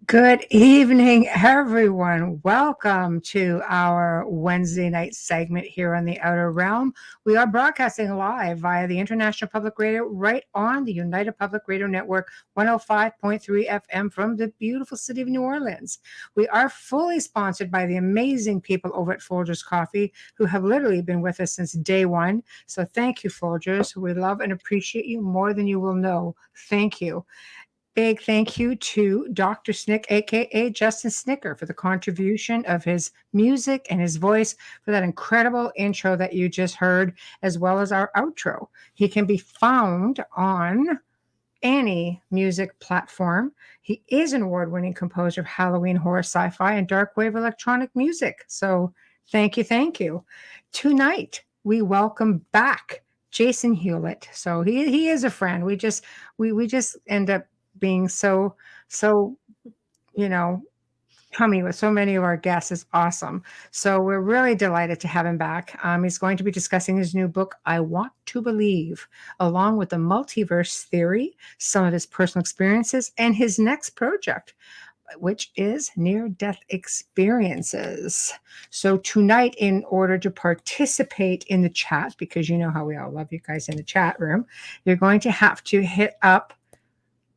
Good evening, everyone. Welcome to our Wednesday night segment here on the Outer Realm. We are broadcasting live via the International Public Radio right on the United Public Radio Network 105.3 FM from the beautiful city of New Orleans. We are fully sponsored by the amazing people over at Folgers Coffee who have literally been with us since day one. So thank you, Folgers. We love and appreciate you more than you will know. Thank you. Big thank you to Dr. Snick, aka Justin Snicker, for the contribution of his music and his voice for that incredible intro that you just heard, as well as our outro. He can be found on any music platform. He is an award-winning composer of Halloween horror, sci-fi, and dark wave electronic music. So thank you, thank you. Tonight, we welcome back Jason Hewlett. So he is a friend. We just end up being so chummy with so many of our guests is awesome. So we're really delighted to have him back. He's going to be discussing his new book, I Want to Believe, along with the Multiverse Theory, some of his personal experiences, and his next project, which is near-death experiences. So tonight, in order to participate in the chat, because you know how we all love you guys in the chat room, you're going to have to hit up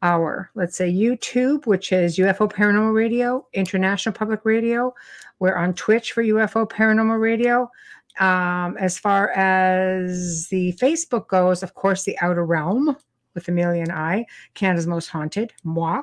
our, let's say, YouTube, which is UFO Paranormal Radio, International Public Radio. We're on Twitch for UFO Paranormal Radio. As far as the Facebook goes, of course, the Outer Realm with Amelia and I, Canada's Most Haunted, moi.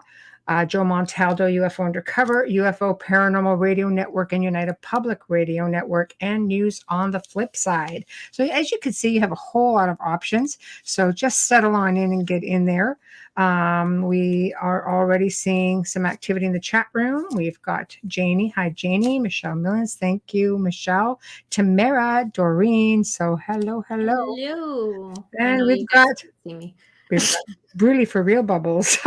Joe Montaldo, UFO Undercover, UFO Paranormal Radio Network, and United Public Radio Network, and News on the Flip Side. So as you can see, you have a whole lot of options. So just settle on in and get in there. We are already seeing some activity in the chat room. We've got Janie. Hi, Janie. Michelle Millions. Thank you, Michelle. Tamara, Doreen. So hello. Hello. And we've got really for real Bubbles.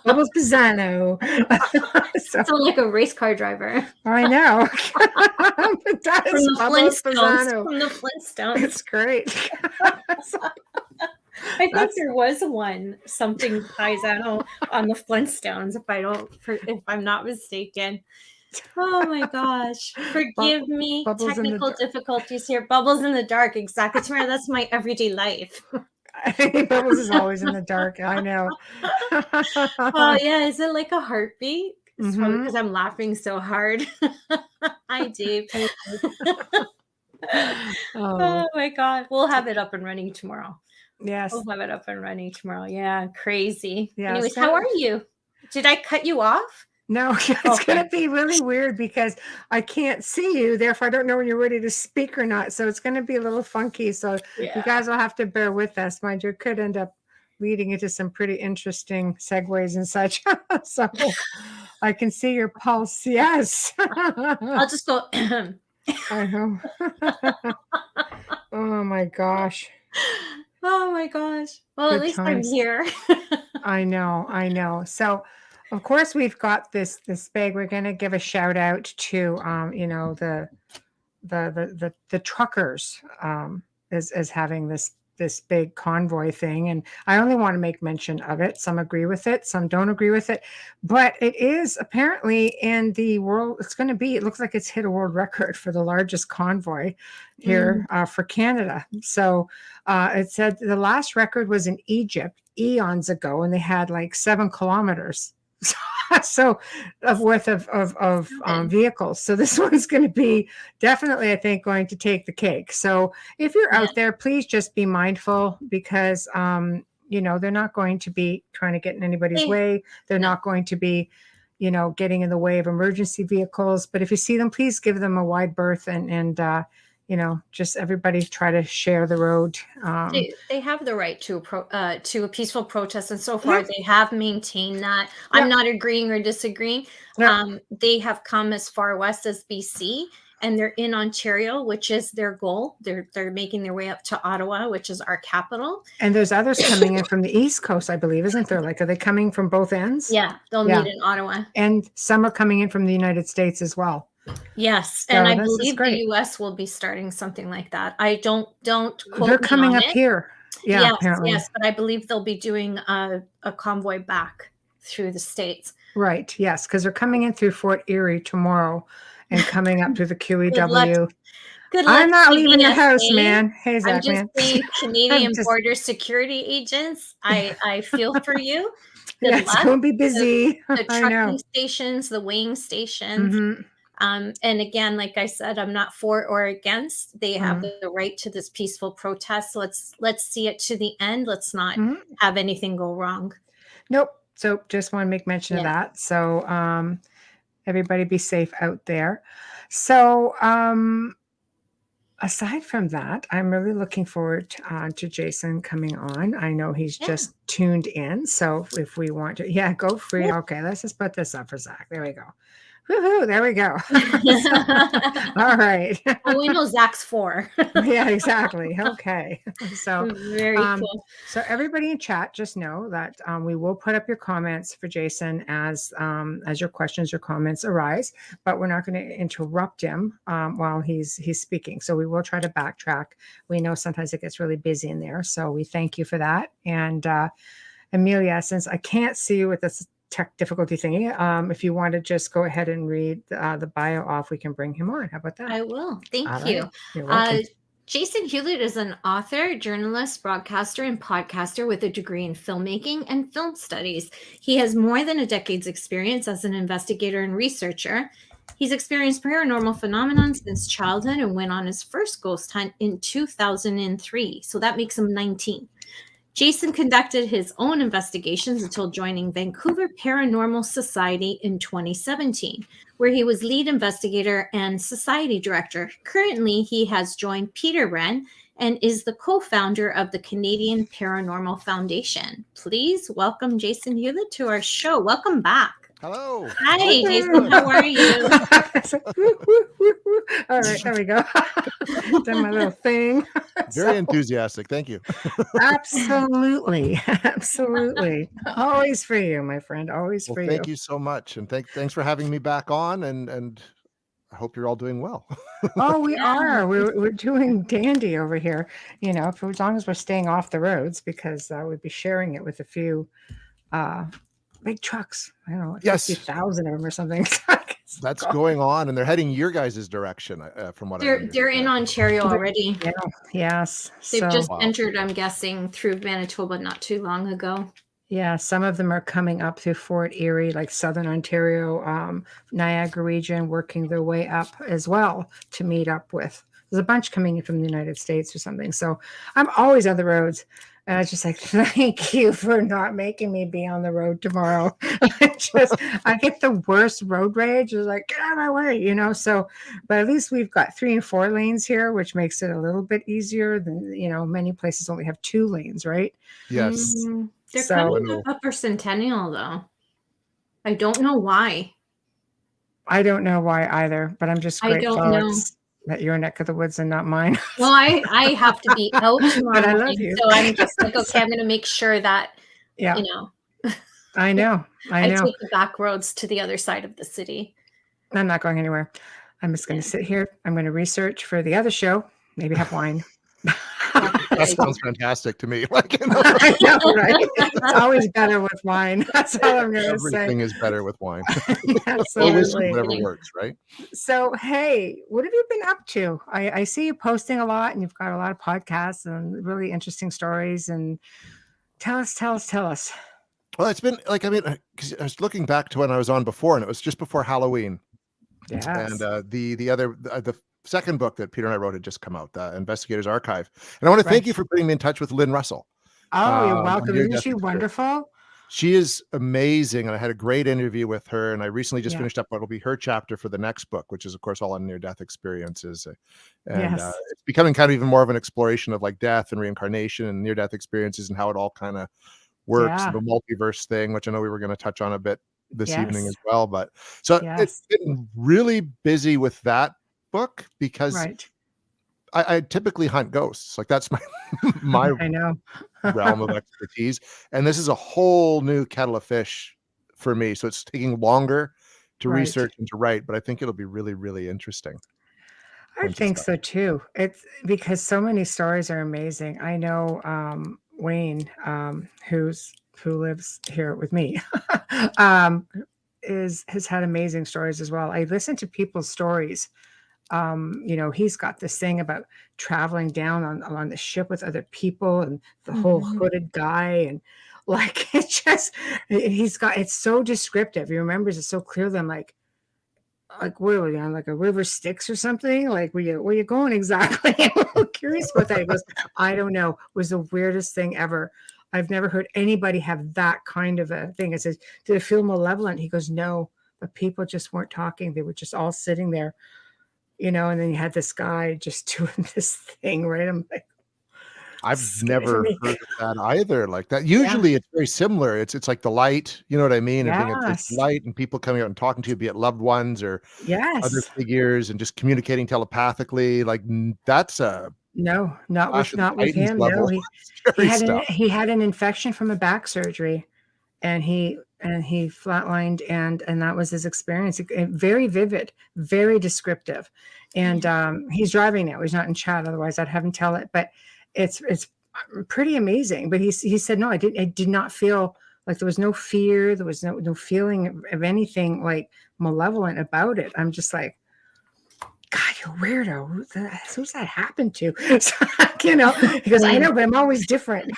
Bubbles Pisano. Sound like a race car driver. I know. But that is Bubbles Pisano. From the Flintstones. It's great. I think there was something Pisano on the Flintstones, if I'm not mistaken. Oh my gosh. Forgive me. Technical difficulties here. Bubbles in the dark. Exactly. Tamara, that's my everyday life. Bubbles is always in the dark. I know. Oh yeah, is it like a heartbeat? It's probably because I'm laughing so hard. Hi, Dave. Oh my God, we'll have it up and running tomorrow. Yes, we'll have it up and running tomorrow. Yeah, crazy. Yeah. Anyways, how are you? Did I cut you off? No, it's going to be really weird because I can't see you. Therefore, I don't know when you're ready to speak or not. So it's going to be a little funky. So you guys will have to bear with us. Mind you, it could end up leading into some pretty interesting segues and such. So I can see your pulse. Yes. I'll just go. I know. Oh, my gosh. Oh, my gosh. Well, good at least times. I'm here. I know. So, of course, we've got this big. We're going to give a shout out to the truckers as having this big convoy thing, and I only want to make mention of it. Some agree with it, some don't agree with it, but it is apparently in the world. It looks like it's hit a world record for the largest convoy here for Canada. So it said the last record was in Egypt eons ago, and they had like 7 kilometers. So worth of vehicles. So this one's going to be definitely, I think, going to take the cake. So if you're out there, please just be mindful because, they're not going to be trying to get in anybody's way. They're not going to be, getting in the way of emergency vehicles. But if you see them, please give them a wide berth and just everybody try to share the road. They have the right to a peaceful protest, and so far they have maintained that. I'm not agreeing or disagreeing. They have come as far west as BC, and they're in Ontario, which is their goal. They're making their way up to Ottawa, which is our capital. And there's others coming in from the East Coast, I believe, isn't there? Like, are they coming from both ends? Yeah, they'll meet in Ottawa. And some are coming in from the United States as well. Yes, and I believe the U.S. will be starting something like that. I don't quote. They're coming up here. Yeah, yes, apparently. Yes, but I believe they'll be doing a convoy back through the States. Right. Yes, because they're coming in through Fort Erie tomorrow and coming up through the Good luck. QEW. Good luck I'm not leaving the keeping us house, safe. man. Hey, I'm Zach, just man. saying, I'm Canadian just, border security agents, I feel for you. Good yeah, it's luck. going to be busy. The I know. trucking stations, the weighing stations. Mhm. And again, like I said, I'm not for or against. They have Mhm. the right to this peaceful protest. Let's see it to the end. Let's not Mhm. have anything go wrong. Nope. So just want to make mention of Yeah. that. So everybody be safe out there. So aside from that, I'm really looking forward to Jason coming on. I know he's Yeah. just tuned in. So if we want to, yeah, go free. Okay, let's just put this up for Zach. There we go. Woohoo, there we go. All right. Well, we know Zach's 4. Yeah, exactly. Okay. So, Very cool. so everybody in chat, just know that we will put up your comments for Jason as your questions or comments arise, but we're not going to interrupt him while he's speaking. So we will try to backtrack. We know sometimes it gets really busy in there, so we thank you for that. And Amelia, since I can't see you with this tech difficulty thingy, if you want to just go ahead and read the bio off, we can bring him on. How about that? I will. Thank All you. right. You're welcome. Jason Hewlett is an author, journalist, broadcaster, and podcaster with a degree in filmmaking and film studies. He has more than a decade's experience as an investigator and researcher. He's experienced paranormal phenomenon since childhood and went on his first ghost hunt in 2003. So that makes him 19. Jason conducted his own investigations until joining Vancouver Paranormal Society in 2017, where he was lead investigator and society director. Currently, he has joined Peter Renn and is the co-founder of the Canadian Paranormal Foundation. Please welcome Jason Hewlett to our show. Welcome back. Hello. Hi, Jason. How are you? All right, there we go. Done my little thing. Very enthusiastic. Thank you. Absolutely. Absolutely. Always for you, my friend. Always Well, for thank you. you so much. And thanks for having me back on. And I hope you're all doing well. Oh, we Yeah. are. We're doing dandy over here. You know, for as long as we're staying off the roads, because we'd be sharing it with a few big trucks. I don't know, like Yes. 50,000 of them or something. That's going on, and they're heading your guys' direction, from what I They're understand. in Ontario already. Yeah. Yes. They've So, just entered, I'm guessing, through Manitoba not too long ago. yeah, some of them are coming up through Fort Erie, like Southern Ontario, Niagara region, working their way up as well to meet up with. There's a bunch coming in from the United States or something. So I'm always on the roads. And it's just like, thank you for not making me be on the road tomorrow. I get the worst road rage. It's like, get out of my way, you know? So, but at least we've got 3 and 4 lanes here, which makes it a little bit easier than, you know, many places only have 2 lanes, right? Yes. They're So- coming up Upper Centennial, though. I don't know why. I don't know why either, but I'm just I grateful don't know. it's that your neck of the woods and not mine. Well, I have to be out But tomorrow I love morning, you. so I'm just like, okay, I'm going to make sure that, Yeah, you know, I know. I take the back roads to the other side of the city. I'm not going anywhere. I'm just going to sit here. I'm going to research for the other show. Maybe have wine. That sounds fantastic to me. Like, you know, I know, right? It's always better with wine. That's all I'm going to say. everything is better with wine. Absolutely. Whatever works, right? So, hey, what have you been up to? I see you posting a lot, and you've got a lot of podcasts and really interesting stories. And tell us. Well, it's been like, I mean, 'cause I was looking back to when I was on before, and it was just before Halloween. Yes. And the second book that Peter and I wrote had just come out, the Investigator's Archive. And I want to thank you for putting me in touch with Lynn Russell. Oh, you're on welcome. Near Isn't Death she Experience. wonderful? She is amazing, and I had a great interview with her. And I recently just Yeah. finished up what will be her chapter for the next book, which is, of course, all on near-death experiences. And Yes. it's becoming kind of even more of an exploration of like death and reincarnation and near-death experiences and how it all kind of works. Yeah. The multiverse thing, which I know we were going to touch on a bit this evening Yes. as well. But so it's Yes. been really busy with that book because Right. I typically hunt ghosts. Like that's my I know. realm of expertise. And this is a whole new kettle of fish for me. So it's taking longer to Right. research and to write, but I think it'll be really, really interesting. I once it's think done. so too. It's because so many stories are amazing. I know Wayne, who's who lives here with me, has had amazing stories as well. I listen to people's stories. He's got this thing about traveling down on the ship with other people and the whole hooded guy, and like it's so descriptive. He remembers it so clearly. I'm like where were you on, like a river Styx or something? Like where you going exactly? I'm a little curious about that. He goes, I don't know. It was the weirdest thing ever. I've never heard anybody have that kind of a thing. I says, did it feel malevolent? He goes, no, but people just weren't talking. They were just all sitting there, and then you had this guy just doing this thing, right? I'm like, I've never heard of that either. Like that. Usually it's very similar. It's like the light, you know what I mean? And it's light and people coming out and talking to you, be it loved ones or other figures, and just communicating telepathically. Like that's no, not with him. Level. No, he had an infection from a back surgery, and he flatlined, and that was his experience. Very vivid, very descriptive, and he's driving now. He's not in chat, otherwise I'd have him tell it. But it's pretty amazing. But he said, no, I did not feel like there was no fear. There was no feeling of anything like malevolent about it. I'm just like, God, you're weirdo. Who's that happened to? So, because I know, but I'm always different.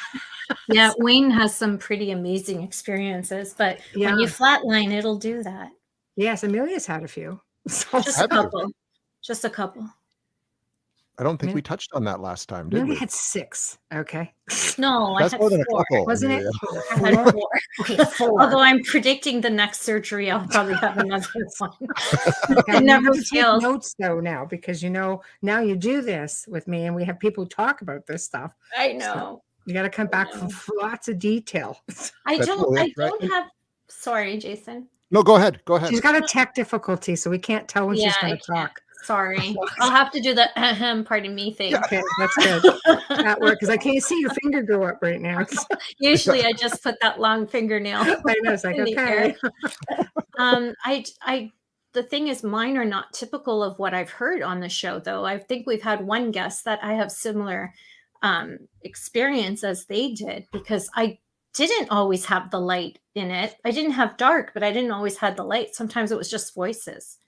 Yeah, Wayne has some pretty amazing experiences, but when you flatline, it'll do that. Yes, Amelia's had a few. Just a couple. Just a couple. I don't think we touched on that last time, did we? Had 6. Okay. No, that's I had more than 4. a couple. Wasn't it? I had 4. Okay, 4. Although I'm predicting the next surgery, I'll probably have another one. It never fails. Notes though now, because now you do this with me, and we have people who talk about this stuff. I know. So you got to come back with lots of detail. I don't have. Sorry, Jason. No, go ahead. Go ahead. She's got a tech difficulty, so we can't tell when she's going to talk. Sorry, I'll have to do the pardon me thing. Okay, that's good. That worked, because I can't see your finger go up right now. Usually, I just put that long fingernail. I know, it's like okay. The thing is, mine are not typical of what I've heard on the show, though. I think we've had one guest that I have similar experience as they did, because I didn't always have the light in it. I didn't have dark, but I didn't always have the light. Sometimes it was just voices.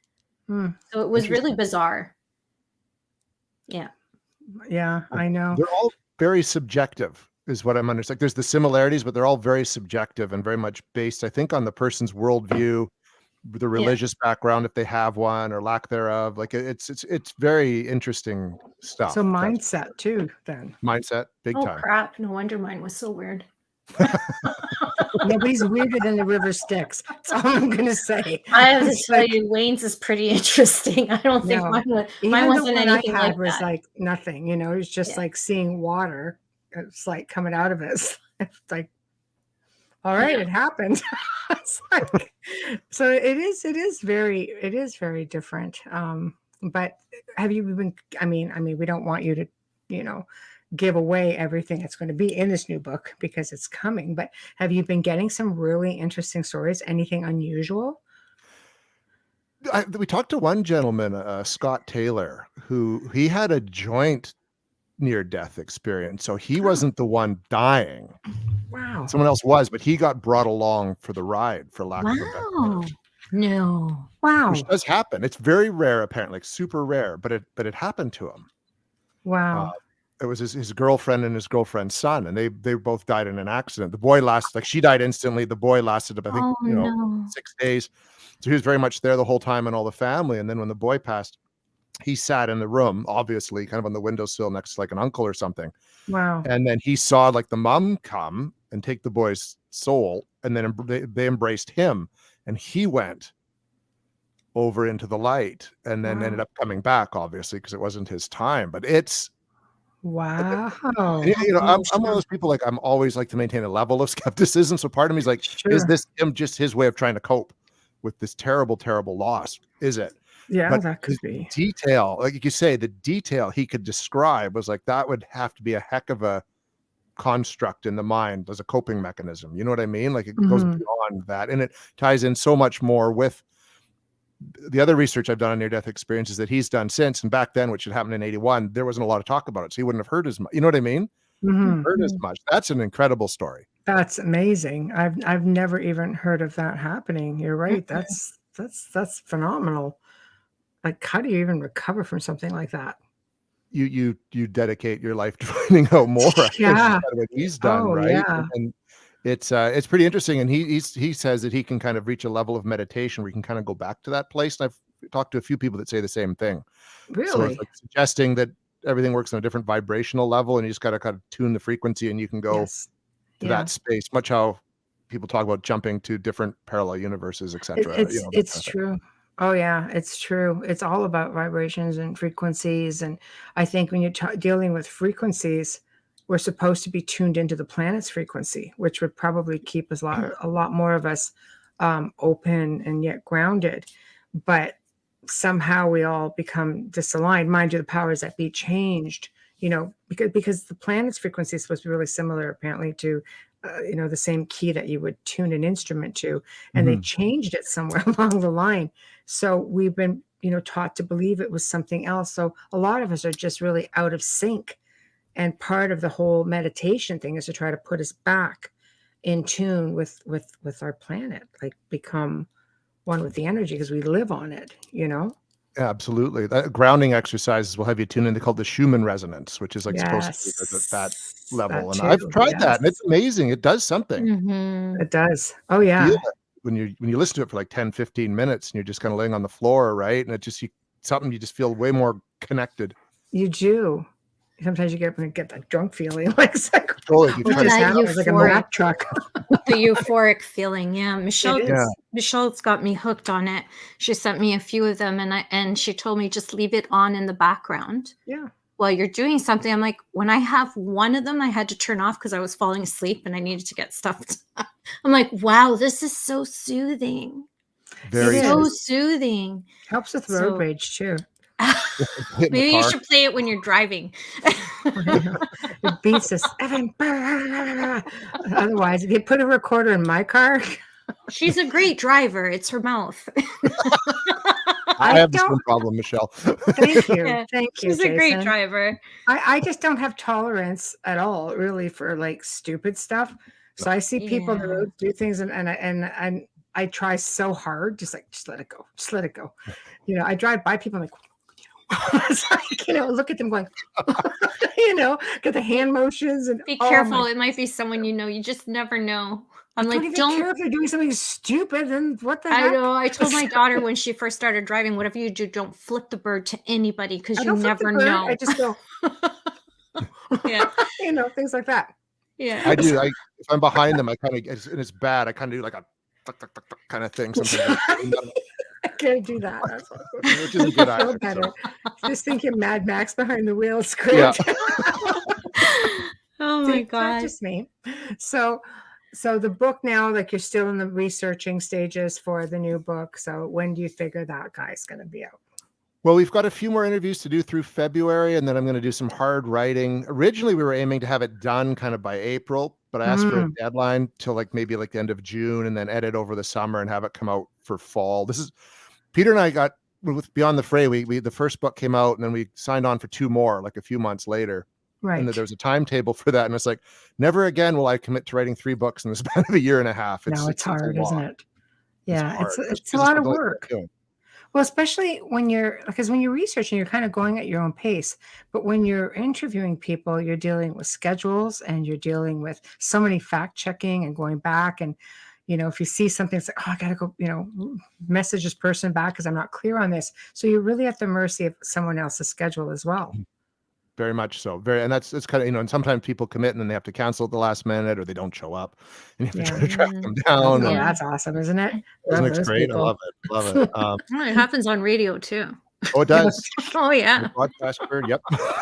So it was really bizarre. Yeah, I know. They're all very subjective, is what I'm understanding. Like, there's the similarities, but they're all very subjective and very much based, I think, on the person's worldview, the religious background, if they have one, or lack thereof. Like it's very interesting stuff. So mindset too, then. Mindset, big time. Oh crap! No wonder mine was so weird. Nobody's weirder than the river Styx. That's all I'm going to say. I have to tell you, Wayne's is pretty interesting. I don't think mine wasn't anything like that. Was like nothing, it was just like seeing water. It's like coming out of it. It's like, all right, it happened. It's like, so it is very different. But have you been, I mean, we don't want you to, give away everything that's going to be in this new book because it's coming, but have you been getting some really interesting stories? Anything unusual? We talked to one gentleman, Scott Taylor, he had a joint near-death experience. So he wasn't the one dying. Wow. Someone else was, but he got brought along for the ride, for lack of a better word. No. Wow. Which does happen. It's very rare, apparently, like super rare, but it happened to him. Wow. It was his girlfriend and his girlfriend's son, and they both died in an accident. The boy lasted, she died instantly. The boy lasted, I think, 6 days. So he was very much there the whole time, and all the family. And then when the boy passed, he sat in the room, obviously, kind of on the windowsill next to like an uncle or something. Wow. And then he saw like the mom come and take the boy's soul, and then they embraced him, and he went over into the light, and then ended up coming back, obviously, because it wasn't his time. But it's wow. I'm one of those people, like, I'm always like to maintain a level of skepticism. So part of me is like, is this just his way of trying to cope with this terrible, terrible loss? Is it? Yeah, but that could be. Detail, like you say, the detail he could describe was like, that would have to be a heck of a construct in the mind as a coping mechanism. You know what I mean? Like, it goes beyond that, and it ties in so much more with the other research I've done on near-death experiences that he's done since. And back then, which had happened in 1981, there wasn't a lot of talk about it, so he wouldn't have heard as much. You know what I mean? Heard as much. That's an incredible story. That's amazing. I've never even heard of that happening. You're right. Mhm. That's phenomenal. Like, how do you even recover from something like that? You dedicate your life to finding out more, I think, is Yeah. kind of what he's done, Oh, right? yeah. And it's pretty interesting, and he says that he can kind of reach a level of meditation where he can kind of go back to that place, and I've talked to a few people that say the same thing. So it's, Really? like, suggesting that everything works on a different vibrational level, and you just gotta kind of tune the frequency, and you can go Yes. to Yeah. that space, much how people talk about jumping to different parallel universes, It, etcetera, it's that it's kind of thing. true. Oh yeah, it's true. It's all about vibrations and frequencies, and I think when you're dealing with frequencies, we're supposed to be tuned into the planet's frequency, which would probably keep us a lot more of us open and yet grounded. But somehow we all become disaligned. Mind you, the powers that be changed. Because the planet's frequency is supposed to be really similar, apparently, to the same key that you would tune an instrument to, and they Mhm. changed it somewhere along the line. So we've been, taught to believe it was something else. So a lot of us are just really out of sync. And part of the whole meditation thing is to try to put us back in tune with our planet, like become one with the energy because we live on it. Absolutely. That grounding exercises will have you tune in. They call it the Schumann resonance, which is, like, supposed to be that Yes, level, that and I've too. tried that, and it's Yes, amazing. It does something. Mhm. it does. Oh You feel yeah, it when you listen to it for, like, 10, 15 minutes, and you're just kinda laying on the floor, right? And it just something you just feel way more connected. you do. Sometimes you get that drunk feeling, like it's like, Totally, if you what try Oh, to just that happened? It's like a euphoric, Mack truck. the euphoric feeling. Yeah, It Yeah. is. Michelle's got me hooked on it. She sent me a few of them, and she told me just leave it on in the background Yeah. while you're doing something. I'm like, when I have one of them, I had to turn off because I was falling asleep and I needed to get stuff done. I'm like, wow, this is so soothing. It Very So true. is. soothing. Helps with road So rage too. Get in the maybe you car. should play it when you're driving. It beats us. Evan. Otherwise, if you put a recorder in my car, She's a great driver. It's her mouth. I I have the don't. same problem, Michelle. Thank you. Yeah, Thank you, she's a great Jason. driver. I just don't have tolerance at all, really, for like stupid stuff. So I see people on the Yeah. road do things, and I try so hard, just let it go, just let it go. I drive by people, I'm like, it's like, look at them going, get the hand motions, and Be oh careful. my, It might be someone you know. You just never know. I I'm don't like, even care don't. if they're doing something stupid. And what the I heck? know. I told my daughter when she first started driving, whatever you do, don't flip the bird to anybody because I you don't flip the never bird. I know. just go, Yeah. things like that. Yeah. I do. If I'm behind them, I kinda and it's bad, I kinda do like a tuck, tuck, tuck, tuck kinda thing sometimes. I can't do that. That's awesome. Which isn't I good feel either, so better. Just think you're Mad Max behind the wheel. It's yeah. great. Oh See, my it's not God. just me. So, so the book now, like you're still in the researching stages for the new book. So when do you figure that guy's going to be out? Well, we've got a few more interviews to do through February, and then I'm gonna do some hard writing. Originally, we were aiming to have it done kind of by April, but I asked for a Mm, deadline till, like, maybe, like, the end of June, and then edit over the summer and have it come out for fall. This is Peter and I got with Beyond the Fray, we the first book came out, and then we signed on for 2 more, like, a few months later, and there right. was a timetable for that, and it's like, never again will I commit to writing 3 books in the span of a year and a half. No, it's It's a hard, isn't lot. it? It's Yeah, hard, especially it's a 'cause it's lot of something like what work. I'm doing. Well, especially because when you're researching, you're kind of going at your own pace. But when you're interviewing people, you're dealing with schedules and you're dealing with so many fact checking and going back. And, if you see something, it's like, oh, I got to go, message this person back because I'm not clear on this. So you're really at the mercy of someone else's schedule as well. Very much so. And it's kind of, and sometimes people commit and then they have to cancel at the last minute or they don't show up and you have to try Yeah. to track Mm, them down. Oh, And yeah. that's awesome, isn't it? Love Cosmic's those great. I people. love it. Love it. Well, it happens on radio too. Oh, it does. Oh I'm a yeah. broadcaster. Yep.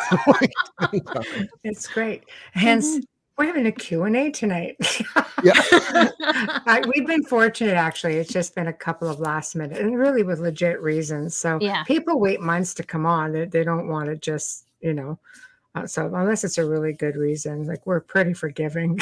So, like, anytime. It's great. Hence, Mhm. we're having a Q&A tonight. Yeah. We've been fortunate, actually. It's just been a couple of last minute and really with legit reasons. So Yeah. people wait months to come on. They don't want to just, so unless it's a really good reason, like we're pretty forgiving.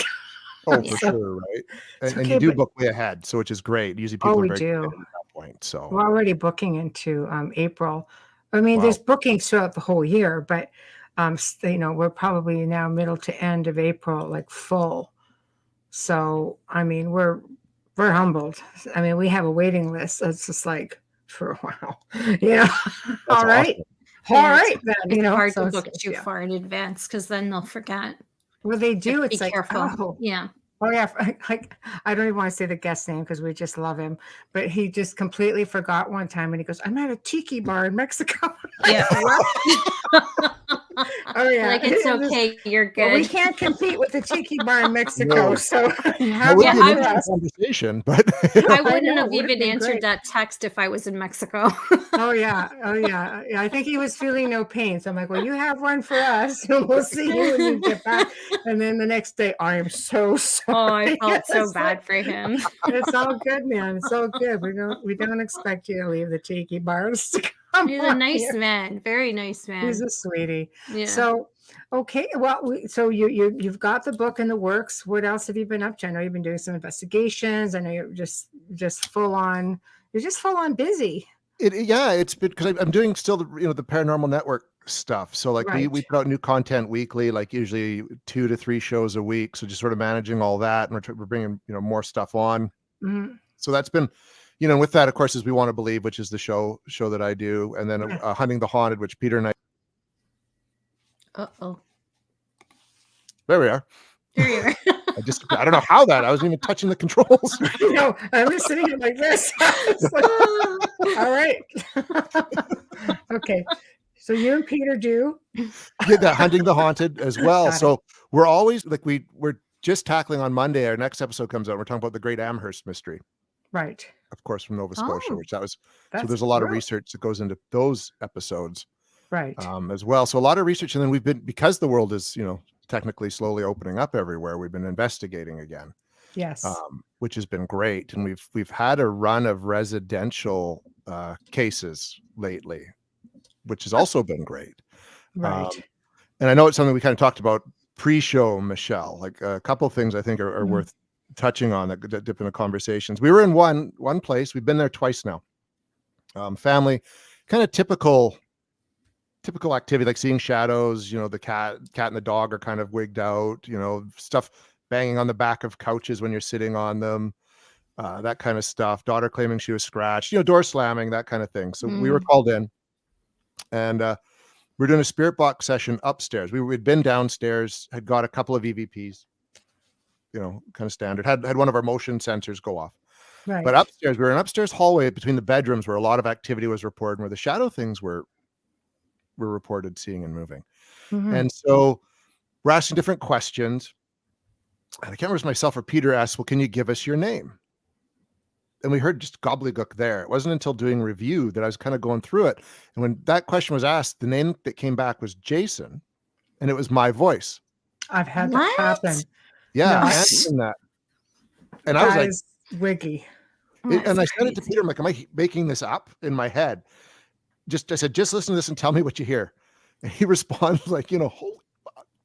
Oh, Yeah. for So sure. Right. it's And you okay. do But book way ahead. So, which is great. Usually oh, people are we very do. committed at that point. So, We're already booking into April. I mean, wow. there's bookings throughout the whole year, but we're probably now middle to end of April, like full. So, I mean, we're humbled. I mean, we have a waiting list. It's just like, for a while, you know. That's All right. awesome. All Yeah, right then, you it's know. hard So to it's book too yeah. far in advance because then they'll forget. Well, they You have do. to It's be like, careful. oh, Yeah. oh yeah. I don't even want to say the guest name because we just love him. But he just completely forgot one time, and he goes, "I'm at a tiki bar in Mexico." Yeah. Oh yeah. Like, it's And this- okay. You're well, we good. can't compete with the tiki bar in Mexico, No. so you That have would Yeah, be one an for interesting us. conversation, but I I wouldn't know, have it would've even been answered great. that text if I was in Mexico. Oh yeah, oh yeah. I think he was feeling no pain. So I'm like, well, you have one for us, and we'll see you when you get back. And then the next day, I am so sorry. Oh, I felt so It's like, bad for him. it's all good, man. It's all good. We don't expect you to leave the tiki bars to come He's a on nice here. man, very nice He's man. a sweetie. Yeah. So, okay. Well, so you've got the book in the works. What else have you been up to? I know you've been doing some investigations. I know you're just full on. You're just full on busy. it's been because I'm doing still the paranormal network stuff. So like we Right. put out new content weekly, like usually 2 to 3 shows a week. So just sort of managing all that, and we're bringing more stuff on. Mhm. So that's been, with that, of course, is We Want to Believe, which is the show that I do, and then Yeah. Hunting the Haunted, which Peter and I. Uh-oh. There we are. There you are. I don't know how that. I wasn't even touching the controls. No, I'm just sitting here like this. It's like, all right. Okay. So you and Peter do. Did that Hunting the Haunted as well. Got it. So we're always like we're just tackling on Monday. Our next episode comes out. We're talking about the Great Amherst mystery, Right. of course, from Nova Scotia, Oh, which that was. So That's there's a lot of great. research that goes into those episodes Right. as well. So a lot of research, and then we've been, because the world is technically slowly opening up everywhere, we've been investigating again, Yes. which has been great. And we've had a run of residential cases lately, which has also been great. Right. And I know it's something we kind of talked about pre-show, Michelle. Like a couple of things I think are Mhm. worth touching on that dip into conversations. We were in one place. We've been there twice now. Family, kind of typical activity, like seeing shadows. The cat and the dog are kind of wigged out. Stuff banging on the back of couches when you're sitting on them. That kind of stuff. Daughter claiming she was scratched. Door slamming, that kind of thing. So we were called in, and we're doing a spirit box session upstairs. We'd been downstairs, had got a couple of EVPs, kind of standard. Had one of our motion sensors go off. Right. But upstairs, we were in an upstairs hallway between the bedrooms where a lot of activity was reported, where the shadow things were reported seeing and moving. Mhm. And so we're asking different questions. And I can't remember if myself or Peter asked, well, can you give us your name? And we heard just gobbledygook there. It wasn't until doing review that I was kind of going through it. And when that question was asked, the name that came back was Jason, and it was my voice. I've had What? that happen. Yeah, No. answering that. And I was That like, is wiggy. and I said it to Peter, I'm like, am I making this up in my head? I said, just listen to this and tell me what you hear. And he responds like, holy,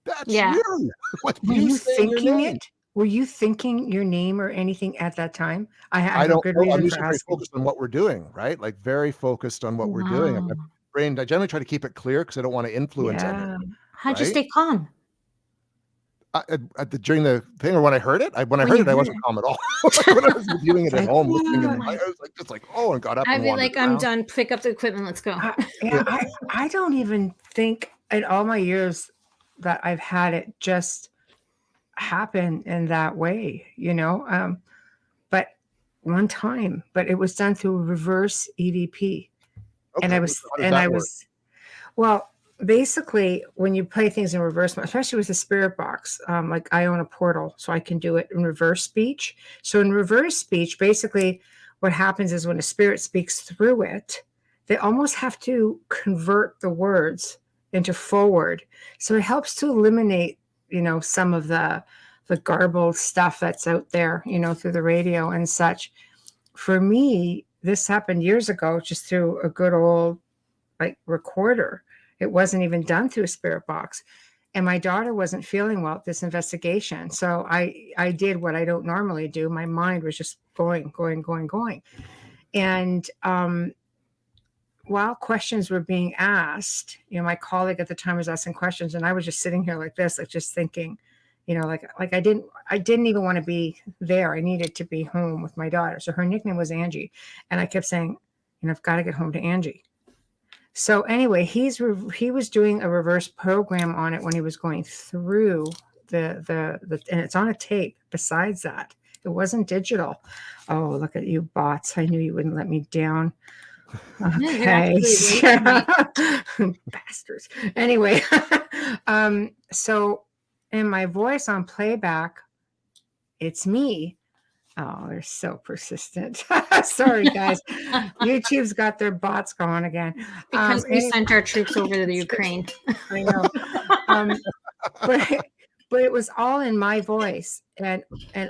that's Yeah. you. Like, Were you saying your thinking name. it? Were you thinking your name or anything at that time? I I have a don't good know. I'm reason usually for very asking. focused on what we're doing, right? Like very focused on what we're doing. Wow. My brain, I generally try to keep it clear because I don't want to influence anything. Yeah. How'd you Right? stay calm? During the thing, or when I heard it, I wasn't calm at all. Like when I was reviewing it at Like, home, listening, yeah. and I was like, just like, oh, and got up I'd and be wandered like, I'm around. done. Pick up the equipment. Let's go. I don't even think in all my years that I've had it just happen in that way, but one time, but it was done through a reverse EVP. And Okay, I how was, does and that I work? was, well, basically when you play things in reverse, especially with a spirit box, like I own a portal, so I can do it in reverse speech. So in reverse speech, basically what happens is when a spirit speaks through it, they almost have to convert the words into forward. So it helps to eliminate, some of the garbled stuff that's out there, through the radio and such. For me, this happened years ago, just through a good old recorder. It wasn't even done through a spirit box. And my daughter wasn't feeling well at this investigation. So I did what I don't normally do. My mind was just going. And while questions were being asked, my colleague at the time was asking questions, and I was just sitting here like this, like just thinking, like I didn't even want to be there. I needed to be home with my daughter. So her nickname was Angie. And I kept saying, I've got to get home to Angie. So anyway, he was doing a reverse program on it when he was going through the and it's on a tape. Besides that, it wasn't digital. Oh, look at you bots. I knew you wouldn't let me down. Okay. Bastards. Anyway, so in my voice on playback, it's me. Oh, they're so persistent. Sorry, guys. YouTube's got their bots going again. Because we sent our troops over to the Ukraine. I know. But it was all in my voice. And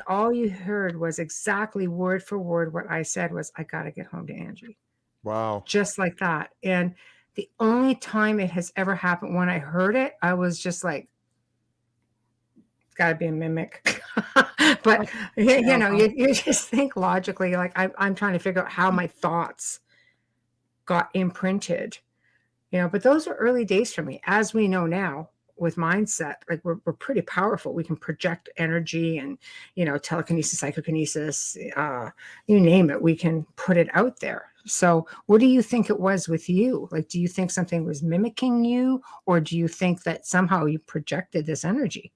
all you heard was exactly word for word what I said was, I got to get home to Angie. Wow. Just like that. And the only time it has ever happened when I heard it, I was just like, it's got to be a mimic. But, you just think logically, like I'm trying to figure out how my thoughts got imprinted, but those are early days for me. As we know now with mindset, like we're pretty powerful. We can project energy and, telekinesis, psychokinesis, you name it, we can put it out there. So what do you think it was with you? Like, do you think something was mimicking you, or do you think that somehow you projected this energy?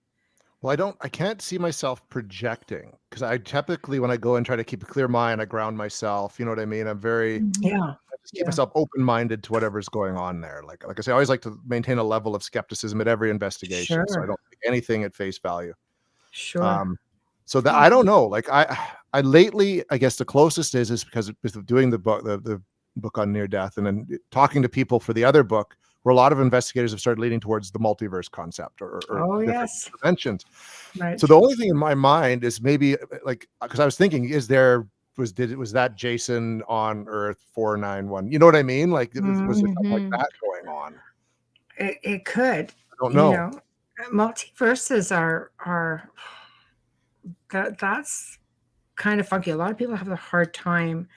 Well, I can't see myself projecting, because I typically, when I go and try to keep a clear mind, I ground myself. You know what I mean? I'm very, I just keep myself open-minded to whatever's going on there. Like I say, I always like to maintain a level of skepticism at every investigation. Sure. So I don't take anything at face value. Sure. So that I don't know, like I lately, I guess the closest is because of doing the book on near death, and then talking to people for the other book, where a lot of investigators have started leaning towards the multiverse concept or different dimensions. Right. So the only thing in my mind is maybe, like, because I was thinking, was that Jason on Earth 491? You know what I mean? Like, was there something like that going on? It could. I don't know. Multiverses are that's kind of funky. A lot of people have a hard time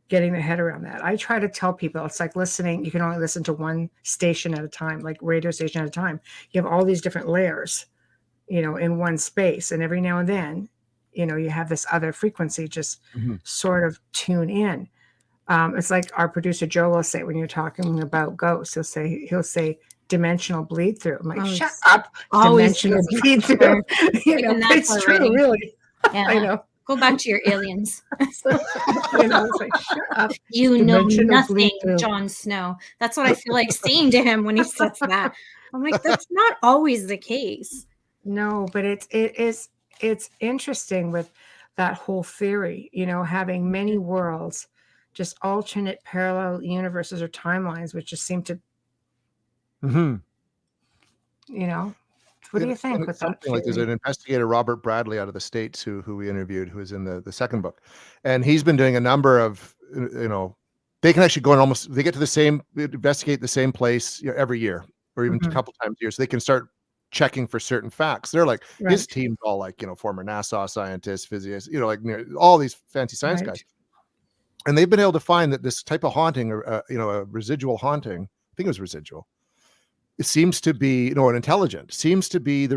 getting their head around that. I try to tell people it's like listening. You can only listen to one station at a time, like radio station at a time. You have all these different layers, in one space. And every now and then, you have this other frequency just sort of tune in. It's like our producer Joe will say when you're talking about ghosts, he'll say dimensional bleed through. I'm like, shut up. Dimensional bleed through. It's true, really. Yeah. I know. Go back to your aliens. It's like, shut up. You know nothing, Jon Snow. That's what I feel like saying to him when he says that. I'm like, that's not always the case. No, but it's interesting with that whole theory, having many worlds, just alternate parallel universes or timelines, which just seem to, what do you think with that? Like, there's an investigator, Robert Bradley, out of the States, who we interviewed, who is in the second book, and he's been doing a number of, they can actually go and they get to investigate the same place every year, or even a couple times a year, so they can start checking for certain facts. They're like, his team's all like, former NASA scientists, physicists, like all these fancy science guys, and they've been able to find that this type of haunting, or a residual haunting, I think it was residual, it seems to be, an intelligent, seems to be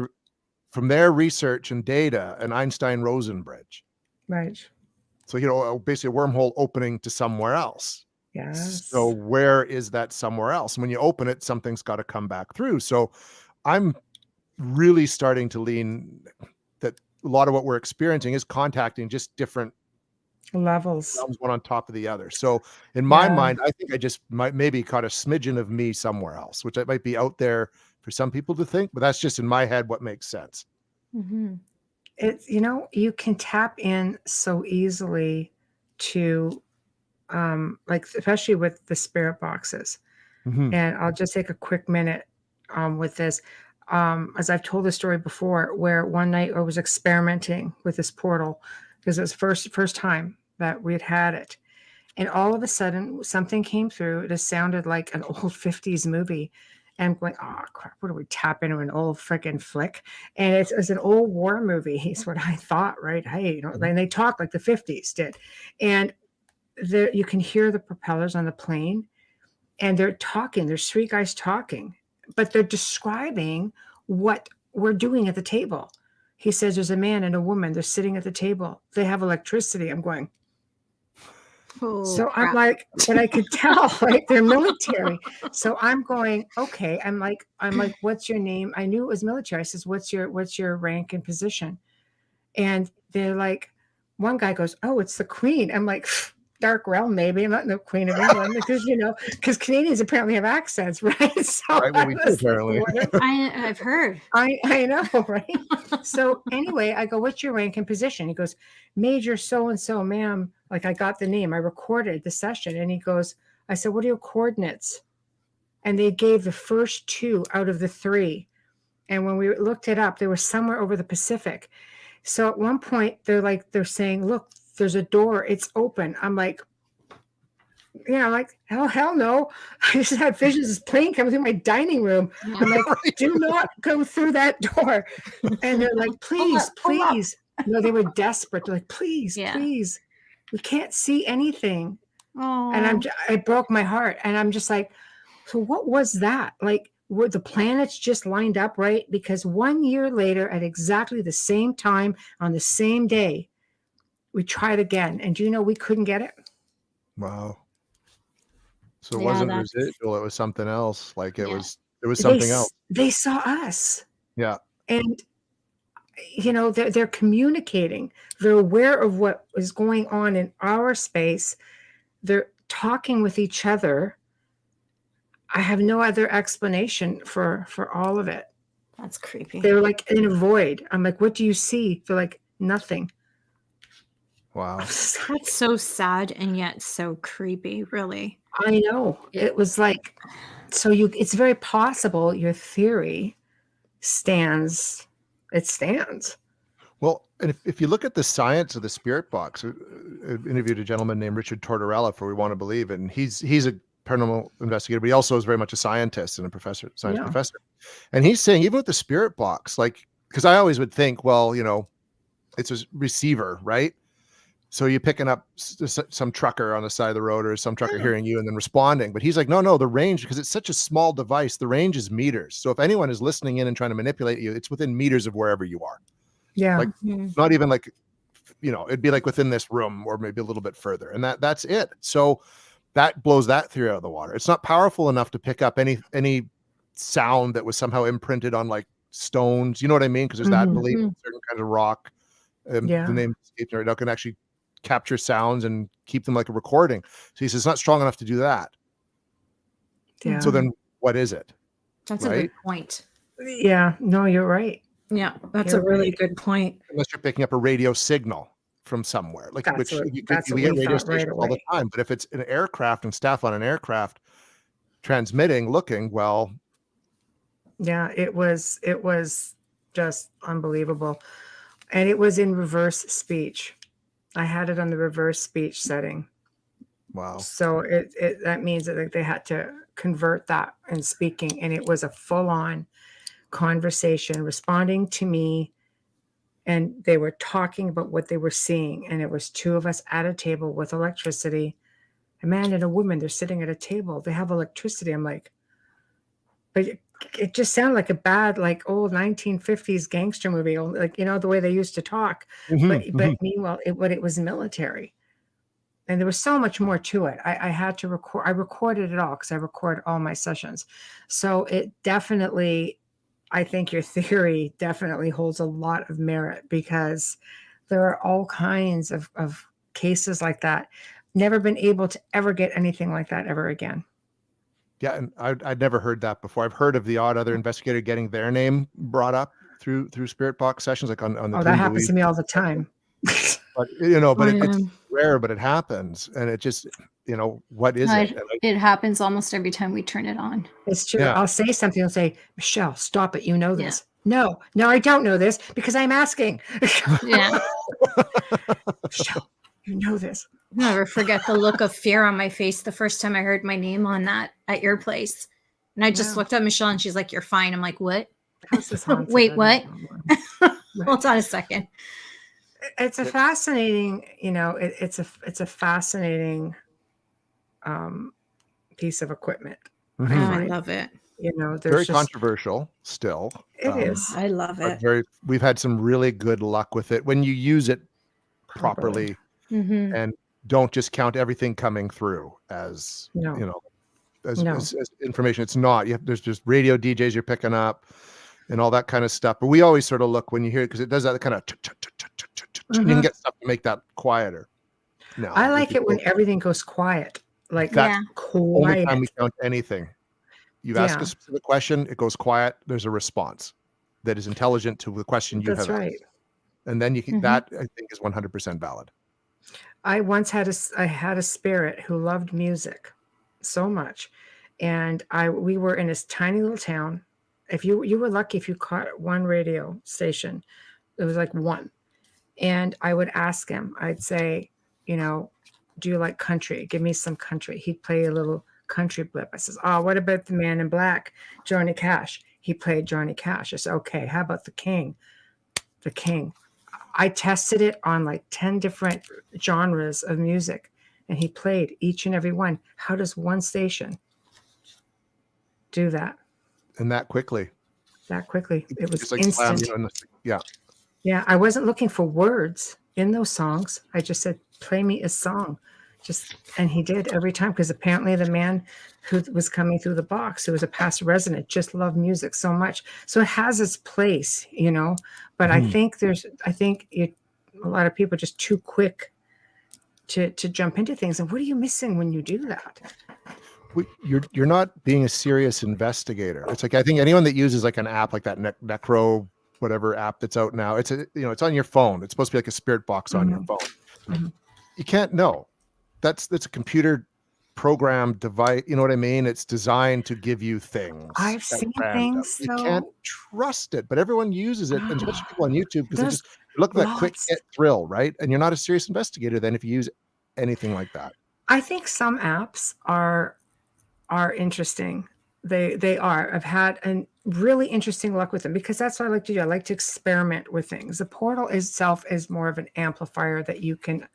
from their research and data, an Einstein-Rosen bridge. Right. So, basically a wormhole opening to somewhere else. Yes. So where is that somewhere else? And when you open it, something's got to come back through. So I'm really starting to lean that a lot of what we're experiencing is contacting just different levels, one on top of the other. So in my mind, I think I just maybe caught a smidgen of me somewhere else, which might be out there for some people to think, but that's just in my head what makes sense. It's, you can tap in so easily to like, especially with the spirit boxes. And I'll just take a quick minute with this. As I've told the story before, where one night I was experimenting with this portal, because it was first time that we had it. And all of a sudden, something came through. It just sounded like an old 50s movie. And I'm going, oh, crap, what do we tap into, an old freaking flick? And it was an old war movie, is what I thought, right? Hey, and they talk like the 50s did. And you can hear the propellers on the plane. And they're talking. There's three guys talking. But they're describing what we're doing at the table. He says, there's a man and a woman. They're sitting at the table. They have electricity. I'm going, so crap. I'm like, but I could tell, right? They're military. So I'm going, okay. I'm like, what's your name? I knew it was military. I says, what's your rank and position? And they're like, one guy goes, oh, it's the Queen. I'm like, dark realm, maybe. I'm not the Queen of England because, because Canadians apparently have accents, right? So right, well, we do, apparently. I've heard. I know, right? So anyway, I go, what's your rank and position? He goes, Major so-and-so, ma'am. Like I got the name. I recorded the session. And he goes, I said, what are your coordinates? And they gave the first 2 out of the 3. And when we looked it up, they were somewhere over the Pacific. So at one point, they're saying, look, there's a door. It's open. I'm like, hell no. I just had visions of this plane coming through my dining room. I'm like, do not go through that door. And they're like, please, please. No, they were desperate. They're like, please, please. We can't see anything. Oh. And I broke my heart. And I'm just like, so what was that? Like, were the planets just lined up, right? Because 1 year later, at exactly the same time, on the same day, we tried again. And do you know we couldn't get it? Wow. So it wasn't residual, it was something else. Like it was something else. They saw us. Yeah. And they're communicating. They're aware of what is going on in our space. They're talking with each other. I have no other explanation for all of it. That's creepy. They're like in a void. I'm like, what do you see? They're like, nothing. Wow. That's so sad and yet so creepy, really. I know. It was like, it's very possible your theory stands. It stands. Well, and if you look at the science of the spirit box, I interviewed a gentleman named Richard Tortorella for We Want to Believe, and he's a paranormal investigator, but he also is very much a scientist and a science professor. And he's saying, even with the spirit box, like, because I always would think, well, it's a receiver, right? So you're picking up some trucker on the side of the road or some trucker hearing you and then responding. But he's like, no, the range, because it's such a small device, the range is meters. So if anyone is listening in and trying to manipulate you, it's within meters of wherever you are. Yeah. Like not even like, it'd be like within this room or maybe a little bit further. And that's it. So that blows that theory out of the water. It's not powerful enough to pick up any sound that was somehow imprinted on like stones. You know what I mean? Because there's that belief in certain kinds of rock. The name escapes me right now, can actually capture sounds and keep them like a recording. So he says it's not strong enough to do that. Yeah. So then what is it? That's a good point. Yeah. No, you're right. Yeah, that's a really good point. Unless you're picking up a radio signal from somewhere, like we get radio stations all the time. But if it's an aircraft and staff on an aircraft transmitting, looking, well, yeah, it was just unbelievable, and it was in reverse speech. I had it on the reverse speech setting. Wow. So that means that they had to convert that in speaking, and it was a full-on conversation, responding to me, and they were talking about what they were seeing. And it was 2 of us at a table with electricity, a man and a woman. They're sitting at a table. They have electricity. I'm like, but it just sounded like a bad, like old 1950s gangster movie, like the way they used to talk. But meanwhile, it was military. And there was so much more to it. I had to record. I recorded it all because I record all my sessions. So it definitely, I think your theory definitely holds a lot of merit, because there are all kinds of cases like that. Never been able to ever get anything like that ever again. Yeah, and I'd never heard that before. I've heard of the odd other investigator getting their name brought up through spirit box sessions, like on the. Oh, that happens to me all the time. But it's rare, but it happens, and it just what is it? It happens almost every time we turn it on. It's true. Yeah. I'll say something. I'll say, Michelle, stop it. You know this. Yeah. No, I don't know this because I'm asking. Yeah. Michelle, you know this. I'll never forget the look of fear on my face the first time I heard my name on that at your place. And I just looked at Michelle and she's like, "You're fine." I'm like, "What?" Wait, what? Hold on a second. It's a fascinating, it's a fascinating piece of equipment. I love it. Very there's just, controversial still. it is I love But it. we've had some really good luck with it when you use it properly. properly Mhm. and don't just count everything coming through as, No, you know, no. as information. It's not. There's just radio DJs you're picking up and all that kind of stuff. But we always sort of look when you hear it, because it does that kind of, you can get stuff to make that quieter. No, I like it when everything goes quiet, like that's Yeah. only time we quiet. count anything. You ask Yeah, a specific question, it goes quiet. There's a response that is intelligent to the question you that's have right. asked. And then you can, that I think is 100% valid. I once had I had a spirit who loved music so much, and we were in this tiny little town. If you were lucky if you caught one radio station, it was like one. And I would ask him, I'd say, do you like country? Give me some country. He'd play a little country blip. I says, oh, what about the Man in Black, Johnny Cash? He played Johnny Cash. I said, okay, how about the King? The King. I tested it on like 10 different genres of music, and he played each and every one. How does one station do that? And that quickly. That quickly. It was Just like slam, instant. yeah. Yeah, I wasn't looking for words in those songs. I just said, play me a song. And he did every time, because apparently the man who was coming through the box, who was a past resident, just loved music so much. So it has its place, but I think a lot of people are just too quick to jump into things. And what are you missing when you do that? You're not being a serious investigator. It's like, I think anyone that uses like an app like that Necro, whatever app that's out now, it's it's on your phone. It's supposed to be like a spirit box on your phone. You can't know. That's a computer programmed device. You know what I mean? It's designed to give you things. I've at seen random. things, You though. can't trust it, but everyone uses it, and especially people on YouTube, because they There's just look for that quick lots. hit thrill, right? And you're not a serious investigator then if you use anything like that. I think some apps are interesting. They are. I've had a really interesting luck with them, because that's what I like to do. I like to experiment with things. The portal itself is more of an amplifier that you can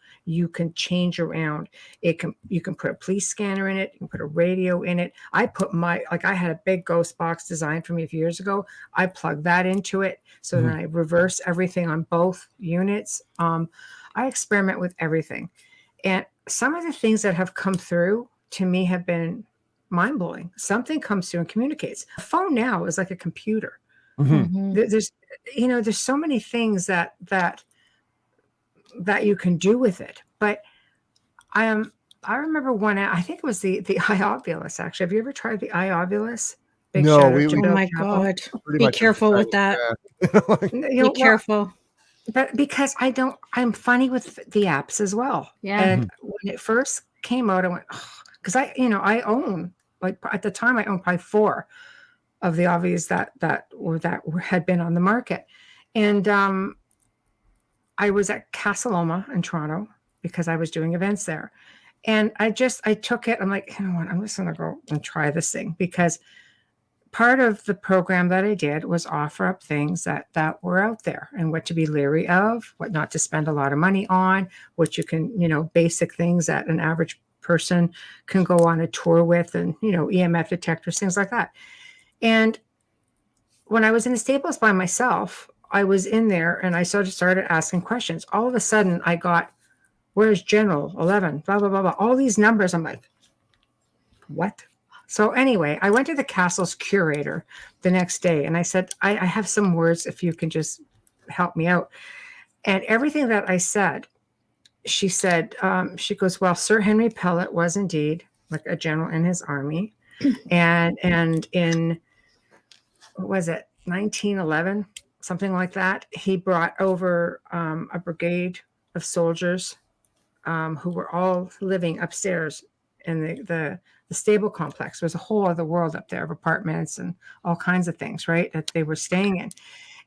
change around. You can put a police scanner in it. You can put a radio in it. I had a big ghost box designed for me a few years ago. I plugged that into it. So then I reverse everything on both units. I experiment with everything. And some of the things that have come through to me have been mind-blowing. Something comes through and communicates. A phone now is like a computer. There's so many things that you can do with it. But I remember one, I think it was the iOvilus, actually. Have you ever tried the iOvilus? No, shout out we- to Oh Bill my Chappell. God. Pretty Be much careful with that. Yeah. Be careful. But because I'm funny with the apps as well. Yeah. And when it first came out, I went, because I own, like, at the time I owned probably 4 of the obvious that had been on the market. And I was at Casa Loma in Toronto because I was doing events there. And I took it. I'm like, you know what? I'm just going to go and try this thing, because part of the program that I did was offer up things that were out there, and what to be leery of, what not to spend a lot of money on, what you can, basic things that an average person can go on a tour with, and, EMF detectors, things like that. And when I was in the Staples by myself, I was in there and I sort of started asking questions. All of a sudden I got, where's General 11, blah, blah, blah, blah, all these numbers. I'm like, what? So anyway, I went to the castle's curator the next day and I said, I have some words, if you can just help me out. And everything that I said, she said, she goes, well, Sir Henry Pellet was indeed like a general in his army. And in, what was it, 1911, something like that, he brought over a brigade of soldiers who were all living upstairs in the stable complex. There was a whole other world up there of apartments and all kinds of things, right, that they were staying in.